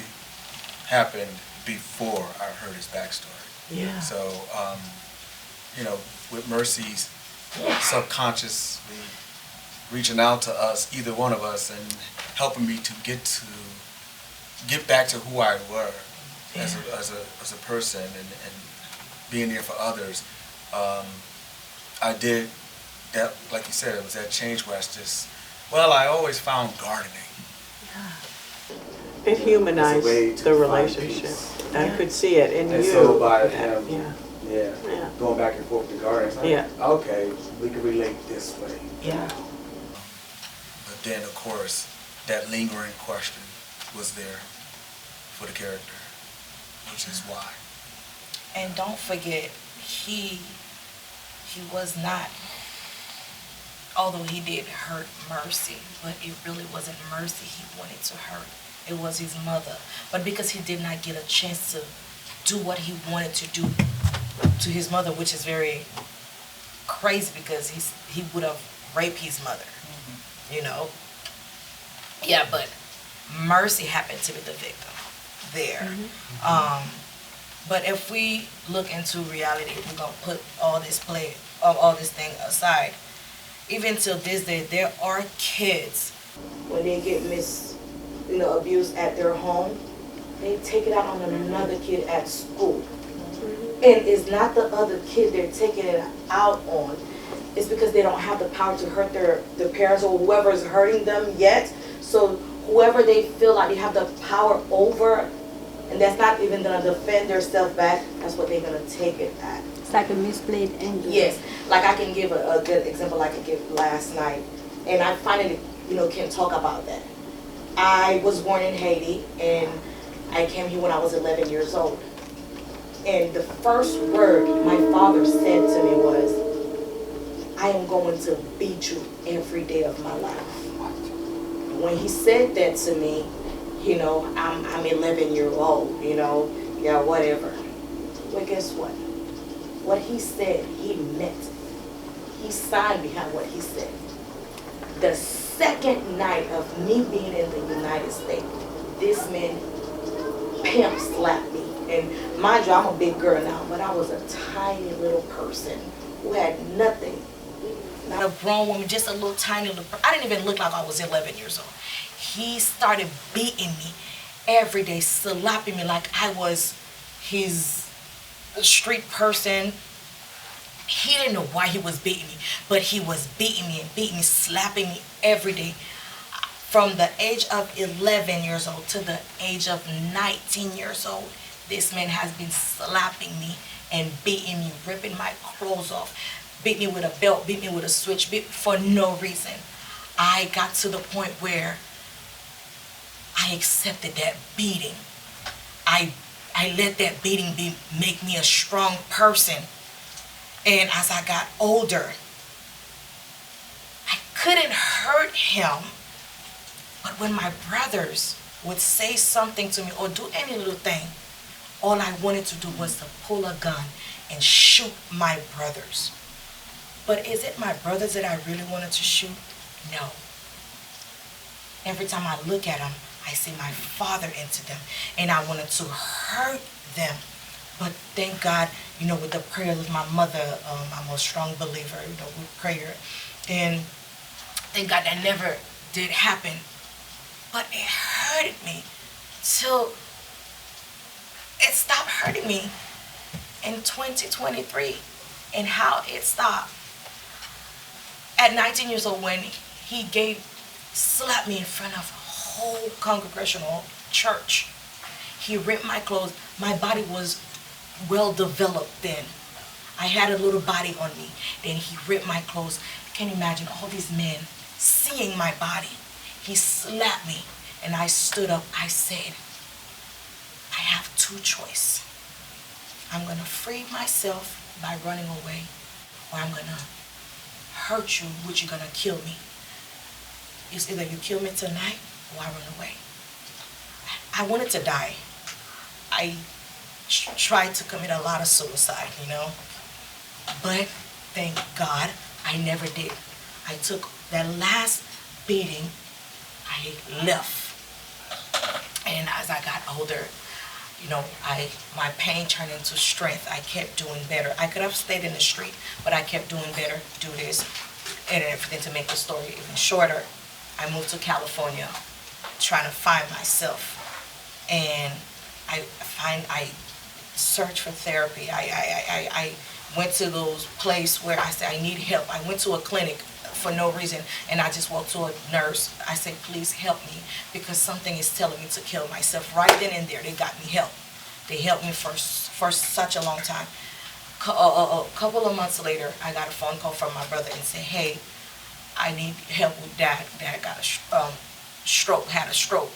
happened before I heard his backstory. Yeah. So, with Mercy's subconsciously reaching out to us, either one of us, and helping me to get back to who I were as a person and being there for others. I did that, like you said, it was that change where I always found gardening. It humanized the find relationship. peace. I could see it in you. And so by him, Yeah. going back and forth to garden, it's like, Yeah. okay, we can relate this way. Yeah. But then, of course, that lingering question was there for the character, which is why. And don't forget, he was not, although he did hurt Mercy, but it really wasn't Mercy he wanted to hurt. It was his mother. But because he did not get a chance to do what he wanted to do to his mother, which is very crazy because he would have raped his mother, Yeah, but Mercy happened to be the victim there. But if we look into reality, we're gonna put all this thing aside. Even till this day, there are kids when they get abused at their home, they take it out on another kid at school. And it's not the other kid they're taking it out on. It's because they don't have the power to hurt their parents or whoever's hurting them yet. So whoever they feel like they have the power over, and that's not even gonna defend themselves back, that's what they're gonna take it at. It's like a misplayed anger. Yes, like I can give a good example like I gave last night, and I finally, can talk about that. I was born in Haiti, and I came here when I was 11 years old. And the first word my father said to me was, I am going to beat you every day of my life. When he said that to me, I'm 11 years old, yeah, whatever. Well, guess what? What he said, he meant it. He signed behind what he said. The second night of me being in the United States, this man bam, slapped me. And mind you, I'm a big girl now, but I was a tiny little person who had nothing. Not a grown woman, just a little tiny little person. I didn't even look like I was 11 years old. He started beating me every day, slapping me like I was his street person. He didn't know why he was beating me, but he was beating me, slapping me every day. From the age of 11 years old to the age of 19 years old, this man has been slapping me and beating me, ripping my clothes off, beat me with a belt, beat me with a switch, for no reason. I got to the point where I accepted that beating. I let that beating make me a strong person. And as I got older, I couldn't hurt him. But when my brothers would say something to me or do any little thing, all I wanted to do was to pull a gun and shoot my brothers. But is it my brothers that I really wanted to shoot? No. Every time I look at them, I see my father into them, and I wanted to hurt them. But thank God, with the prayers of my mother, I'm a strong believer, with prayer. And thank God that never did happen. But it hurted me till it stopped hurting me in 2023. And how it stopped. At 19 years old, when he slapped me in front of a whole congregational church. He ripped my clothes. My body was well developed then. I had a little body on me. Then he ripped my clothes. Can you imagine all these men seeing my body? He slapped me and I stood up. I said, I have two choices. I'm going to free myself by running away, or I'm going to hurt you, which you're going to kill me. It's either you kill me tonight or I run away. I wanted to die. I tried to commit a lot of suicide, but thank God I never did. I took that last beating, I left. And as I got older, my pain turned into strength. I kept doing better. I could have stayed in the street, but I kept doing better, do this, and everything to make the story even shorter. I moved to California, trying to find myself. And I searched for therapy. I went to those places where I said, I need help. I went to a clinic for no reason, and I just walked to a nurse. I said, please help me, because something is telling me to kill myself. Right then and there, they got me help. They helped me for such a long time. A couple of months later, I got a phone call from my brother and said, hey, I need help with Dad. Dad got a stroke, had a stroke.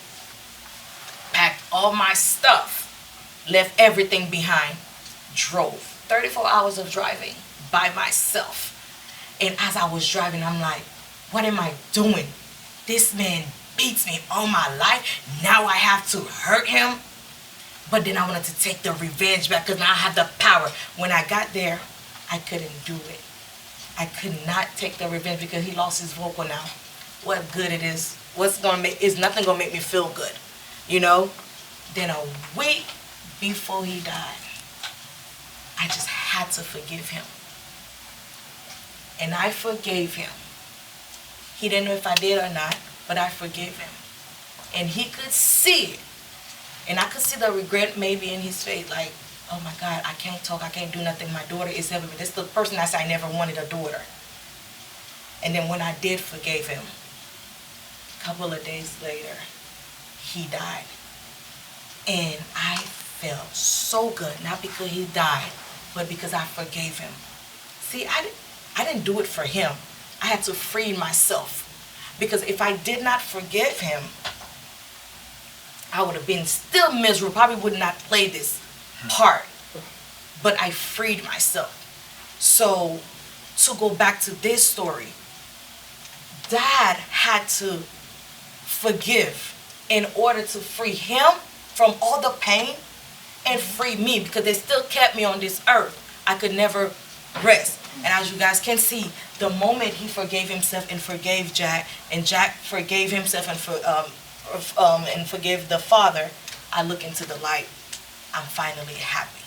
Packed all my stuff, left everything behind, drove. 34 hours of driving by myself. And as I was driving, I'm like, what am I doing? This man beats me all my life. Now I have to hurt him. But then I wanted to take the revenge back because now I have the power. When I got there, I couldn't do it. I could not take the revenge because he lost his vocal now. What good it is. Is nothing gonna make me feel good. Then a week before he died, I just had to forgive him. And I forgave him. He didn't know if I did or not, but I forgave him. And he could see it. And I could see the regret maybe in his face, like, oh my God, I can't talk, I can't do nothing. My daughter is helping me. This is the person I said I never wanted a daughter. And then when I did forgive him, a couple of days later, he died. And I felt so good, not because he died, but because I forgave him. See, I didn't do it for him. I had to free myself. Because if I did not forgive him, I would have been still miserable, probably would not play this part. But I freed myself. So, to go back to this story, Dad had to forgive in order to free him from all the pain and free me, because they still kept me on this earth. I could never rest. And as you guys can see, the moment he forgave himself and forgave Jack, and Jack forgave himself and forgave the father, I look into the light, I'm finally happy.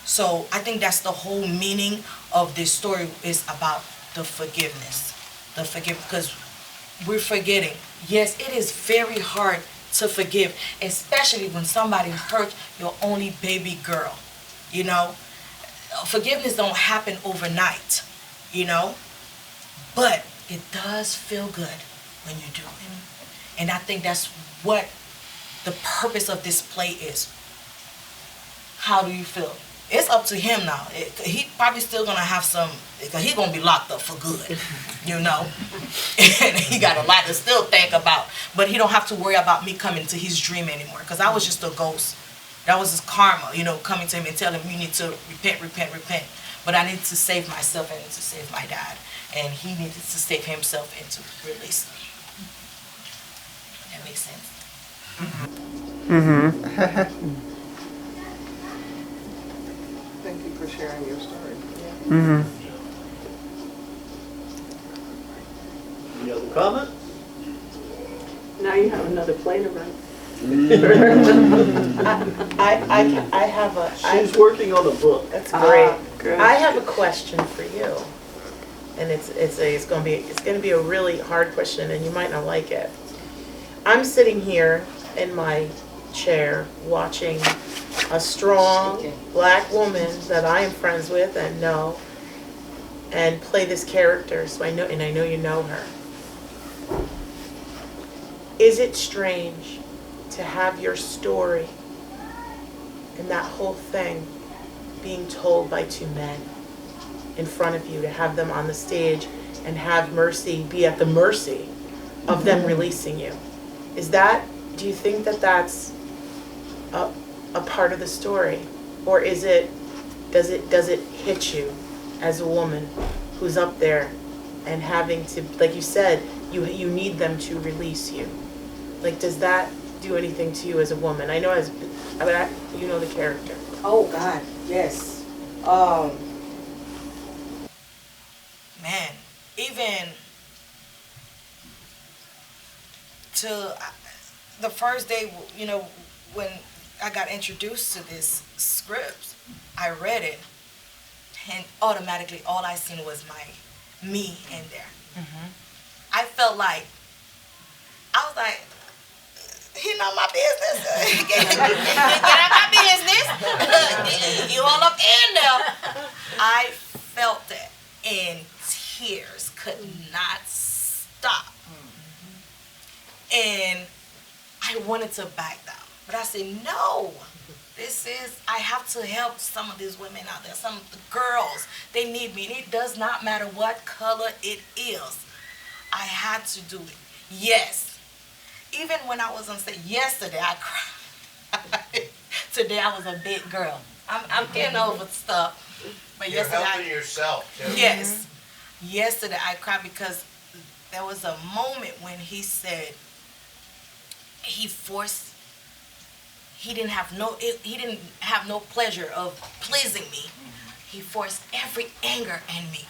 So I think that's the whole meaning of this story, is about the forgiveness. The forgive, because we're forgetting. Yes, it is very hard to forgive, especially when somebody hurt your only baby girl. You know, forgiveness don't happen overnight, you know, but it does feel good when you do it. And I think that's what the purpose of this play is. How do you feel? It's up to him now. He probably still gonna have some, because he's gonna be locked up for good, you know. And he got a lot to still think about. But he don't have to worry about me coming to his dream anymore, because I was just a ghost. That was his karma, you know, coming to him and telling him, you need to repent, repent, repent. But I needed to save myself, I needed to save my dad. And he needed to save himself and to release me. That makes sense? Mm-hmm. Thank you for sharing your story. Mm-hmm. Any other comment? Now you have another play to write. I have a. She's working on a book. That's great. Good. I have a question for you, and it's gonna be a really hard question, and you might not like it. I'm sitting here in my chair watching a strong black woman that I am friends with and know, and play this character. So I know you know her. Is it strange to have your story and that whole thing being told by two men in front of you, to have them on the stage and have Merci be at the mercy of them releasing you? Do you think that that's a part of the story? Or does it hit you as a woman who's up there and having to, like you said, you need them to release you? Like, does that do anything to you as a woman? I know you know the character. Oh God, yes. Man, even to the first day, you know, when I got introduced to this script, I read it, and automatically all I seen was me in there. Mm-hmm. I felt like, I was like, he know my business. Get out my business. You all up in there. I felt it, and tears could not stop. And I wanted to back down, but I said, no. I have to help some of these women out there, some of the girls. They need me, and it does not matter what color it is. I had to do it. Yes. Even when I was on stage yesterday, I cried. Today I was a big girl. I'm getting over stuff. But You're helping yourself, too. Yes. Yesterday I cried because there was a moment when he said he didn't have no pleasure of pleasing me. He forced every anger in me.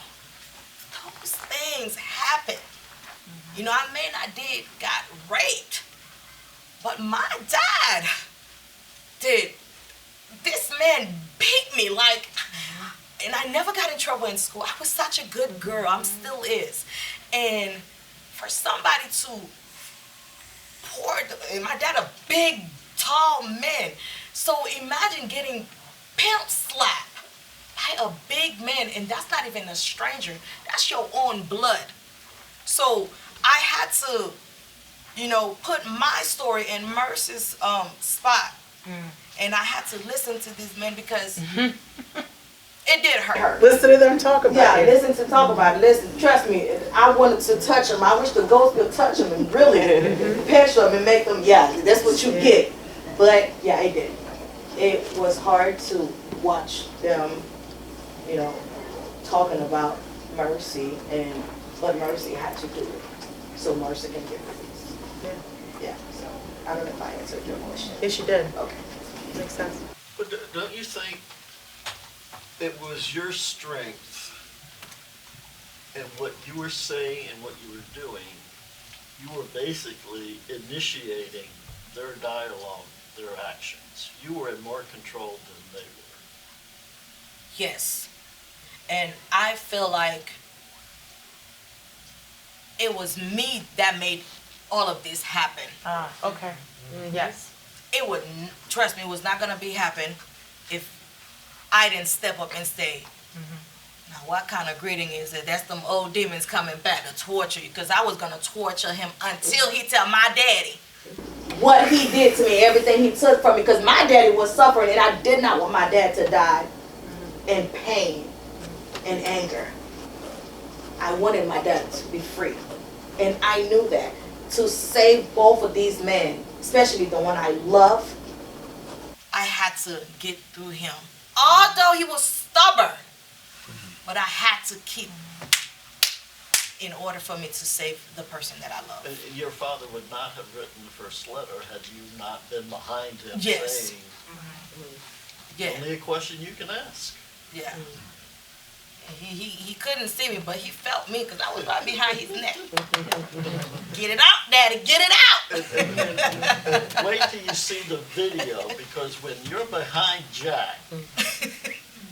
Those things happen. You know, I may not got raped, but my dad did. This man beat me like, and I never got in trouble in school. I was such a good girl. I'm still is. And for somebody to and my dad a big, tall man. So imagine getting pimp slapped by a big man, and that's not even a stranger. That's your own blood. So I had to, you know, put my story in Mercy's spot. And I had to listen to these men because it did hurt. Listen to them talk about it. Yeah, listen to talk about it. Listen, trust me, I wanted to touch them. I wish the ghost could touch them and really pinch them and make them, that's what you get. But yeah, it did. It was hard to watch them, you know, talking about Merci, but Merci had to do it so Merci can get released. Yeah, so I don't know if I answered your question. Yes, you did. Okay. Makes sense. But don't you think it was your strength and what you were saying and what you were doing? You were basically initiating their dialogue their actions. You were in more control than they were. Yes. And I feel like it was me that made all of this happen. Okay. Yes. It would, trust me, it was not gonna be happen if I didn't step up and say, now what kind of greeting is it? That's them old demons coming back to torture you. Because I was gonna torture him until he tell my daddy what he did to me, everything he took from me. Because my daddy was suffering and I did not want my dad to die in pain and anger. I wanted my dad to be free. And I knew that. To save both of these men, especially the one I love, I had to get through him. Although he was stubborn, but I had to keep in order for me to save the person that I love. And your father would not have written the first letter had you not been behind him Yes. saying, Yeah. only a question you can ask. Yeah. He couldn't see me, but he felt me because I was right behind his neck. Get it out, Daddy, get it out! And wait till you see the video, because when you're behind Jack,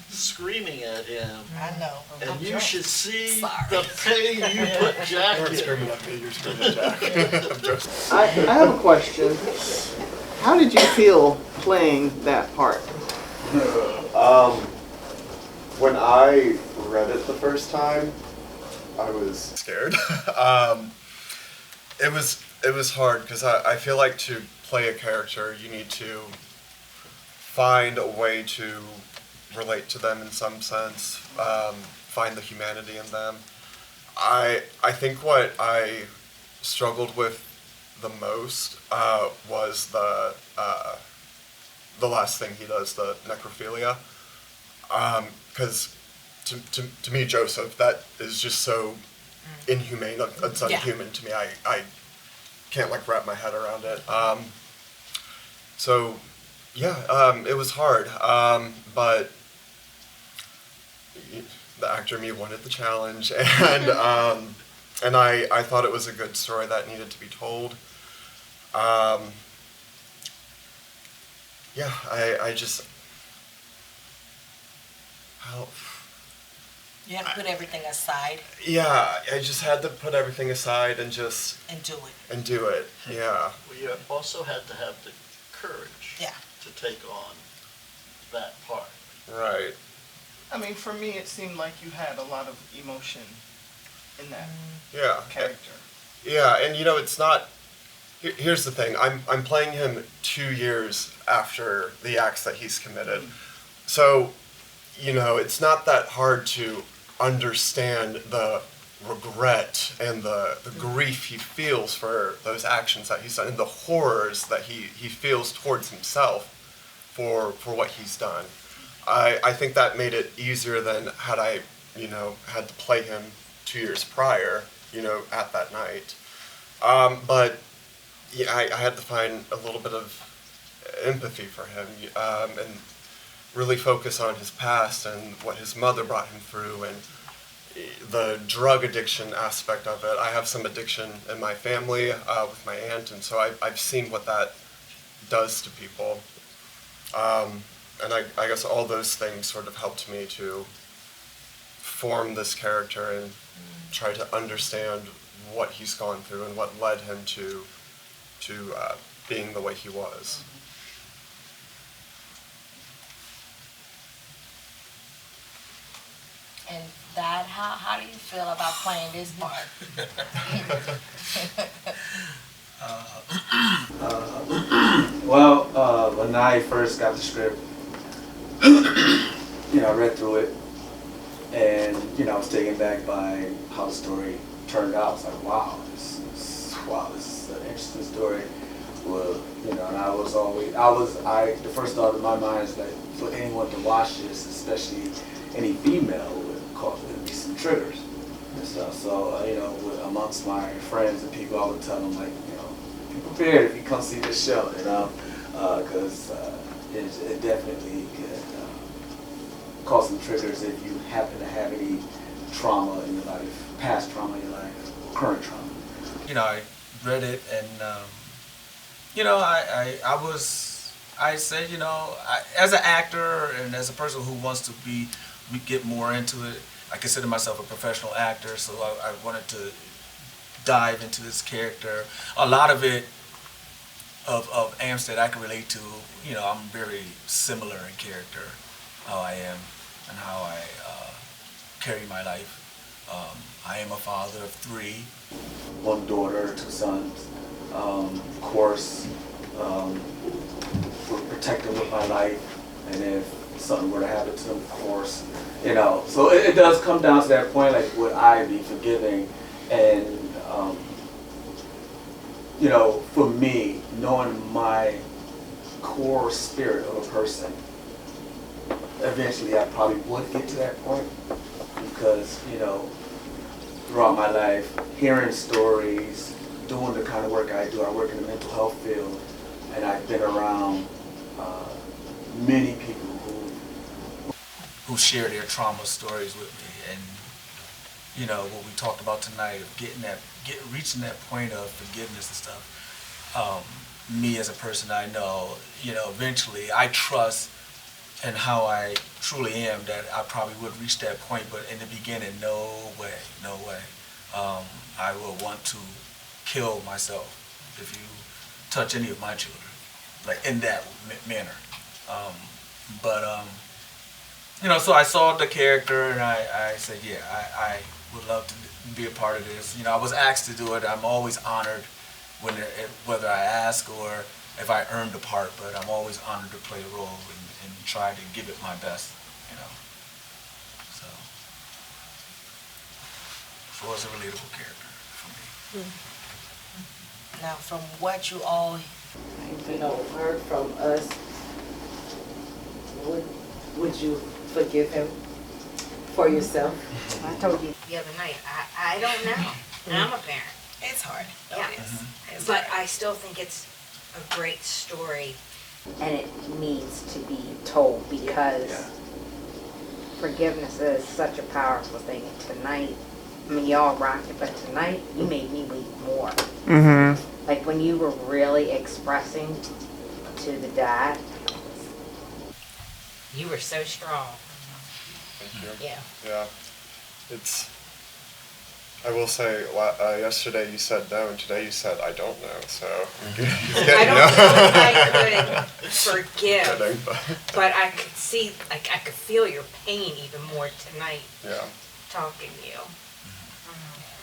screaming at him, I know. and you should see the pain you put Jack in. I have a question. How did you feel playing that part? When I read it the first time, I was scared. It was hard because I feel like to play a character, you need to find a way to relate to them in some sense, find the humanity in them. I think what I struggled with the most was the last thing he does, the necrophilia. Because to me, Joseph, that is just so inhumane. It's unhuman to me. I can't like wrap my head around it. So yeah, it was hard. But the actor in me wanted the challenge, and I thought it was a good story that needed to be told. Yeah, I just. You have to put everything aside. Yeah, I just had to put everything aside and just... And do it. And do it, yeah. Well, you also had to have the courage to take on that part. Right. I mean, for me, it seemed like you had a lot of emotion in that character. Yeah, and you know, it's not... Here's the thing. I'm playing him 2 years after the acts that he's committed. So, you know, it's not that hard to understand the regret and the grief he feels for those actions that he's done and the horrors that he feels towards himself for what he's done. I think that made it easier than had I, you know, had to play him 2 years prior, you know, at that night. But yeah, I had to find a little bit of empathy for him and really focus on his past and what his mother brought him through and the drug addiction aspect of it. I have some addiction in my family with my aunt, and so I've seen what that does to people. And I guess all those things sort of helped me to form this character and try to understand what he's gone through and what led him to being the way he was. And Dad, how do you feel about playing this part? Well, when I first got the script, you know, I read through it, and you know, I was taken back by how the story turned out. I was like, wow, this is an interesting story. Well, you know, and the first thought in my mind is that for anyone to watch this, especially any female, would be some triggers and stuff. So, you know, amongst my friends and people, I would tell them, like, you know, be prepared if you come see this show, you know, because it definitely could cause some triggers if you happen to have any trauma in your life, past trauma in your life, current trauma. You know, I read it and, you know, I was I said, as an actor and as a person who wants to get more into it, I consider myself a professional actor, so I wanted to dive into this character. A lot of it, of Amstead, I can relate to. I'm very similar in character, how I am and how I carry my life. I am a father of 3. 1 daughter, 2 sons. Of course, we're protected with my life, and if something were to happen to them, of course, So it does come down to that point, like, would I be forgiving? And, for me, knowing my core spirit of a person, eventually I probably would get to that point because, throughout my life, hearing stories, doing the kind of work I do, I work in the mental health field, and I've been around many people who share their trauma stories with me, and what we talked about tonight, of reaching that point of forgiveness and stuff. Me as a person, I know, eventually I trust in how I truly am that I probably would reach that point, but in the beginning, no way. I will want to kill myself if you touch any of my children, like in that manner. So I saw the character and I said, yeah, I would love to be a part of this. I was asked to do it. I'm always honored whether I ask or if I earn the part, but I'm always honored to play a role and try to give it my best, So it's a relatable character for me. Now, from what you all, heard from us, would you forgive him for yourself? I told you the other night, I don't know. And I'm a parent. It's hard. Yeah. It's But hard. I still think it's a great story. And it needs to be told because forgiveness is such a powerful thing. And tonight, y'all rocked it, but tonight you made me weep more. Mm-hmm. Like when you were really expressing to the dad. You were so strong. Thank you. Yeah. Yeah. I will say, yesterday you said no, and today you said I don't know, so I don't know if I could forgive, but I could see, I could feel your pain even more tonight. Yeah. Talking to you.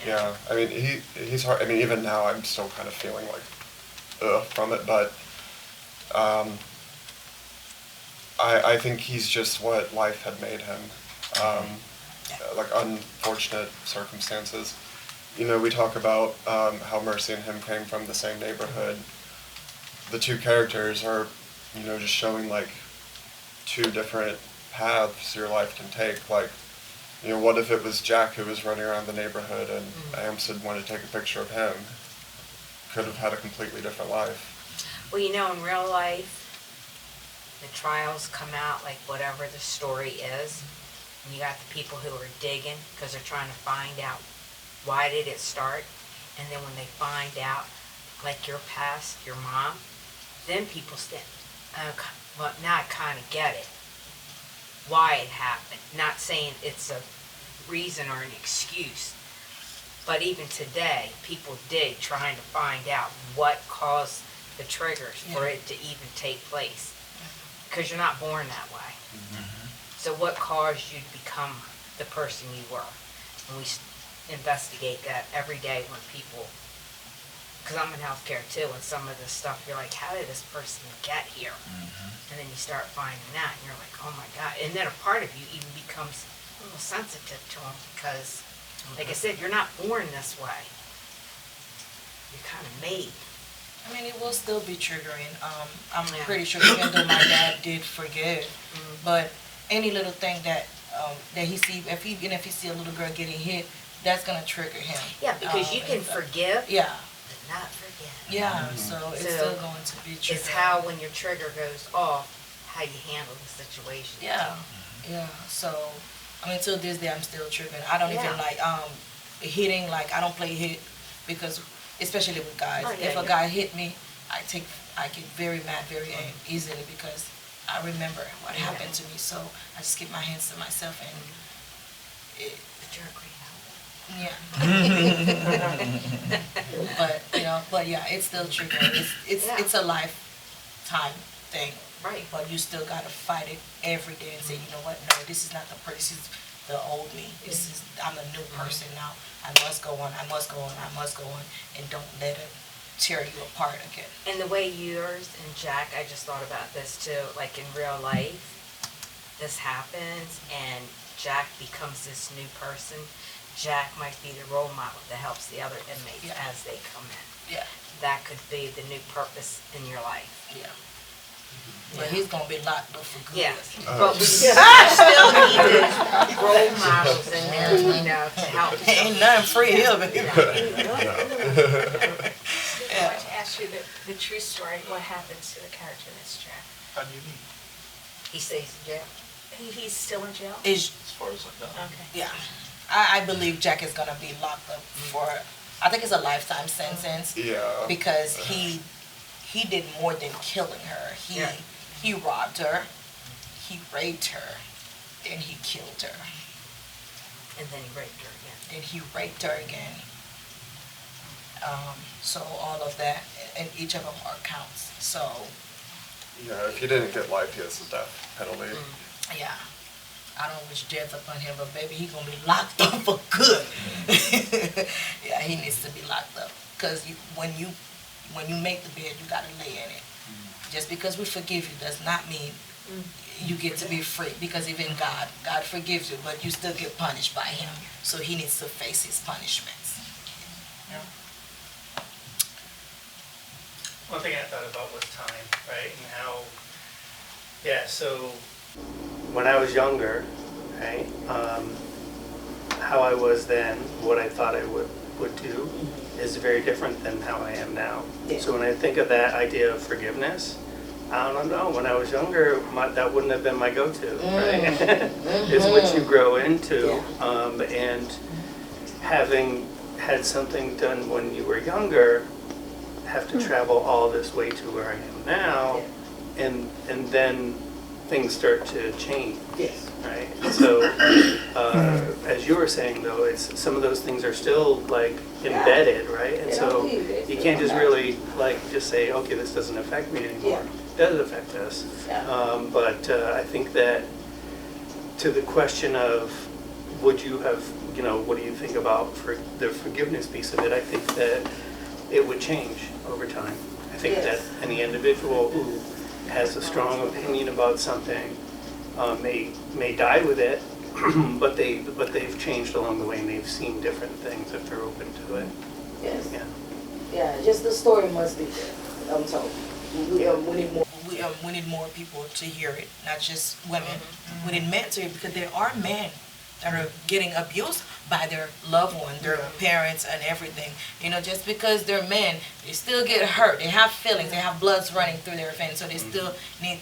Yeah, I mean, he's hard. I mean, even now I'm still kind of feeling like, from it, but I think he's just what life had made him. Like unfortunate circumstances. We talk about how Merci and him came from the same neighborhood. The 2 characters are, just showing like 2 different paths your life can take. Like, what if it was Jack who was running around the neighborhood and Amstead wanted to take a picture of him? Could have had a completely different life. Well, in real life, the trials come out like whatever the story is. And you got the people who are digging because they're trying to find out why did it start. And then when they find out, like your past, your mom, then people say, well, now I kind of get it. Why it happened. Not saying it's a reason or an excuse. But even today, people dig trying to find out what caused the triggers for it to even take place. Because you're not born that way. So what caused you to become the person you were? And we investigate that every day when people, because I'm in healthcare too, and some of this stuff, you're like, how did this person get here? And then you start finding that, and you're like, oh my God. And then a part of you even becomes a little sensitive to them because, like I said, you're not born this way. You're kind of made. I mean, it will still be triggering. I'm pretty sure, even though my dad did forgive, but any little thing that he see, even if he see a little girl getting hit, that's gonna trigger him. Yeah, because you can forgive, yeah, but not forget. Yeah, so it's still going to be triggering. It's how when your trigger goes off, how you handle the situation. Yeah, yeah. So I mean, till this day, I'm still triggered. I don't even like hitting. Like I don't play hit because, especially with guys, if a guy hit me, I get very mad very easily because I remember what happened to me. So I just keep my hands to myself and But you're a great yeah. but yeah, it's still trigger. It's a lifetime thing. Right. But you still gotta fight it every day and say, you know what? No, this is not the person. This is the old me. I'm a new person now. I must go on. I must go on. I must go on, and don't let it tear you apart again. And the way yours and Jack, I just thought about this too. Like in real life, this happens, and Jack becomes this new person. Jack might be the role model that helps the other inmates as they come in. Yeah. That could be the new purpose in your life. Yeah. But he's gonna be locked up for good. Yeah. But we still need role models in there, you know, to help. Ain't nothing free here, baby. I want to ask you the true story. What happens to the character that's Jack? How do you mean? He stays in jail. He's still in jail? As far as I know. Okay. Yeah. I believe Jack is gonna be locked up for, I think it's a lifetime sentence. Yeah. Because he did more than killing her. He robbed her, he raped her, then he killed her. And then he raped her again. Then he raped her again. So all of that, and each of them are counts. So Yeah, if he didn't get life, he has a death penalty. yeah, I don't wish death upon him, but baby, he gonna be locked up for good. Yeah, he needs to be locked up because when you make the bed, you gotta lay in it. Just because we forgive you does not mean you get to be free, because even God forgives you, but you still get punished by him. So he needs to face his punishments. Yeah. One thing I thought about was time, right? And how, so when I was younger, right, how I was then, what I thought I would do, is very different than how I am now. Yeah. So when I think of that idea of forgiveness, I don't know, when I was younger, that wouldn't have been my go-to, right? It's what you grow into. And having had something done when you were younger, have to travel all this way to where I am now, and then things start to change. Yes. Right? So, as you were saying though, it's some of those things are still like embedded, right? And so you can't just really like just say, okay, this doesn't affect me anymore. It does affect us. But I think that to the question of would you have, what do you think about for the forgiveness piece of it? I think that it would change over time. I think that any individual who has a strong opinion about something may die with it, but they've changed along the way and they've seen different things if they're open to it. Yes. Yeah. Yeah, just the story must be there, I'm told. We need more. We need more people to hear it, not just women. We need men to hear it, because there are men that are getting abused by their loved one, their parents and everything. Just because they're men, they still get hurt. They have feelings. They have bloods running through their veins. So they still need,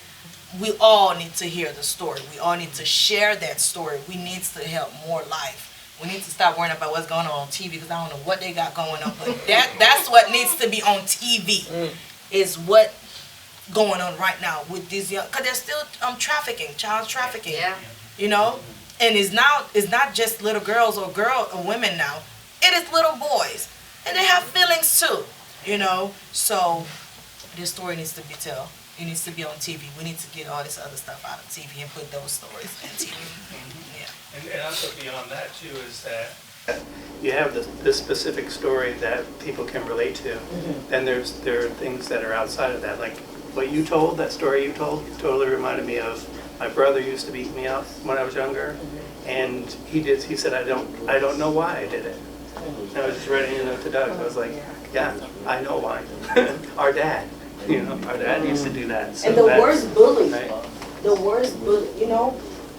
we all need to hear the story. We all need to share that story. We need to help more life. We need to stop worrying about what's going on TV, because I don't know what they got going on. But that's what needs to be on TV, is what going on right now with these young, because they're still trafficking, child trafficking. Yeah. And it's not just little girls or women now. It is little boys, and they have feelings too. So this story needs to be told. It needs to be on TV. We need to get all this other stuff out of TV and put those stories on TV. Yeah. And also beyond that too is that you have this specific story that people can relate to, and there are things that are outside of that. Like what you told, that story you told, totally reminded me of my brother used to beat me up when I was younger, and he said, I don't know why I did it. And I was just writing a note to Doug. I was like, yeah, I know why. Our dad used to do that. So and the worst bully, right?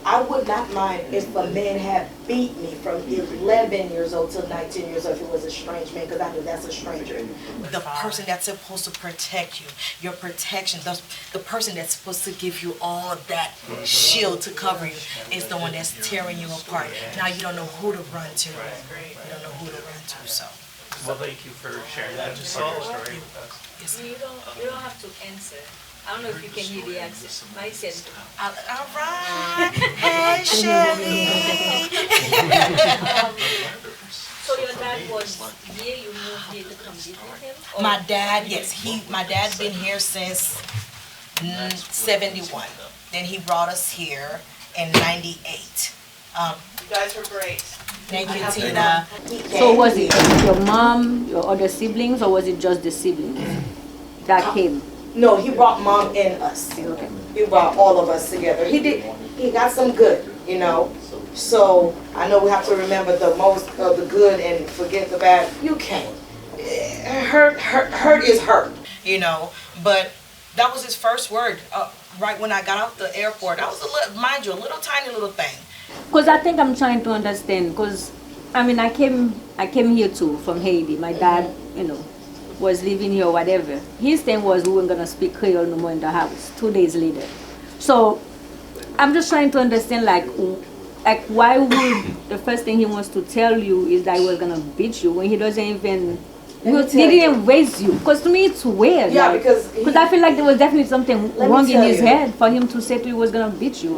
I would not mind if a man had beat me from 11 years old till 19 years old if it was a strange man, because I knew that's a stranger. The person that's supposed to protect you, your protection, the person that's supposed to give you all of that shield to cover you is the one that's tearing you apart. Now you don't know who to run to. You don't know who to run to, so. Well, thank you for sharing that part of your story with us. You don't have to answer. I don't know if you can hear the accent. Mike says, all right, hey Shelly. so your dad was here, you moved here to come visit him? Or- My dad, yes, my dad's been here since 71. Then he brought us here in 98. You guys were great. Thank you, Tina. So was it your mom, your other siblings, or was it just the siblings that came? No, he brought mom and us. Okay. He brought all of us together. He got some good, you know. So I know we have to remember the most of the good and forget the bad. You can't. Hurt is hurt. You know, but that was his first word. Right when I got out the airport, I was mind you, a little tiny little thing. Because I think I'm trying to understand. Because I mean, I came here too from Haiti. My dad, was living here or whatever. His thing was we weren't gonna speak Creole no more in the house. 2 days later, so I'm just trying to understand like why would the first thing he wants to tell you is that he was gonna beat you when he doesn't even. He didn't raise you. Because to me it's weird. Yeah, like, because I feel like there was definitely something wrong in his head for him to say to you he was gonna beat you.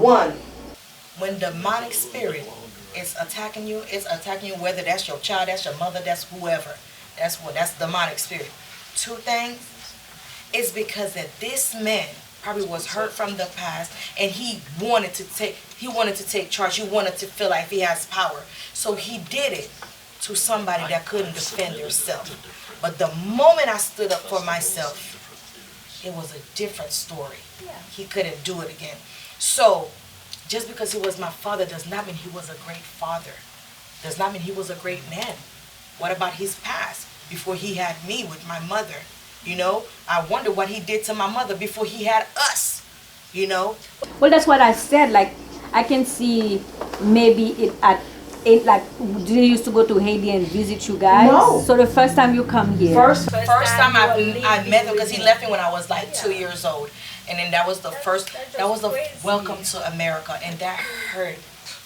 When demonic spirit is attacking you, it's attacking you whether that's your child, that's your mother, that's whoever. That's demonic spirit. Two things. It's because that this man probably was hurt from the past and he wanted to take charge. He wanted to feel like he has power. So he did it to somebody that couldn't defend themselves. But the moment I stood up for myself, it was a different story. He couldn't do it again. So just because he was my father does not mean he was a great father. Does not mean he was a great man. What about his past before he had me with my mother? I wonder what he did to my mother before he had us, Well, that's what I said. Like, I can see maybe like, do you used to go to Haiti and visit you guys? No. So the first time you come here? First time I met him because he left me when I was like 2 years old. And then that was the welcome to America. And that hurt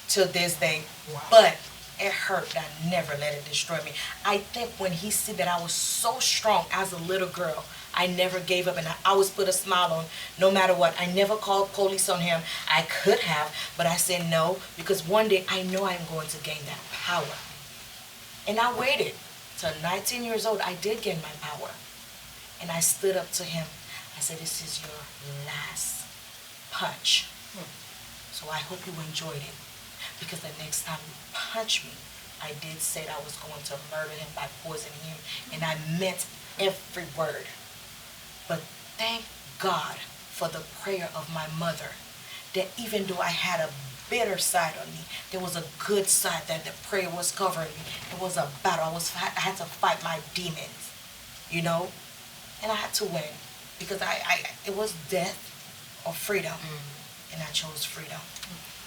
to this day. But it hurt. I never let it destroy me. I think when he said that I was so strong as a little girl, I never gave up and I always put a smile on no matter what. I never called police on him. I could have, but I said no because one day I know I'm going to gain that power. And I waited till 19 years old. I did gain my power. And I stood up to him. I said, this is your last punch. So I hope you enjoyed it. Because the next time you punch me, I did say that I was going to murder him by poisoning him. And I meant every word. But thank God for the prayer of my mother. That even though I had a bitter side on me, there was a good side that the prayer was covering me. It was a battle. I had to fight my demons, And I had to win. Because it was death or freedom. And I chose freedom.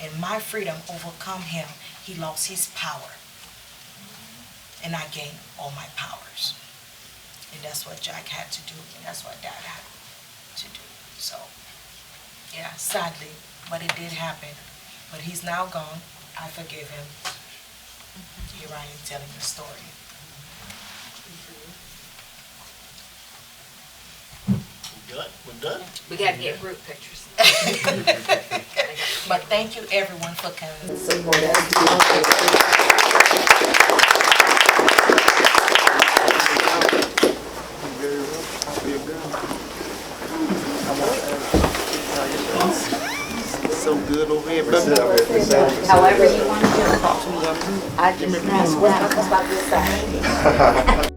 And my freedom overcome him. He lost his power. And I gained all my powers. And that's what Jack had to do. And that's what Dad had to do. So, yeah, sadly, but it did happen. But he's now gone. I forgive him. Here I am telling the story. We're done? We gotta get group pictures. But thank you everyone for coming. So good over here, However you want to talk to me, I just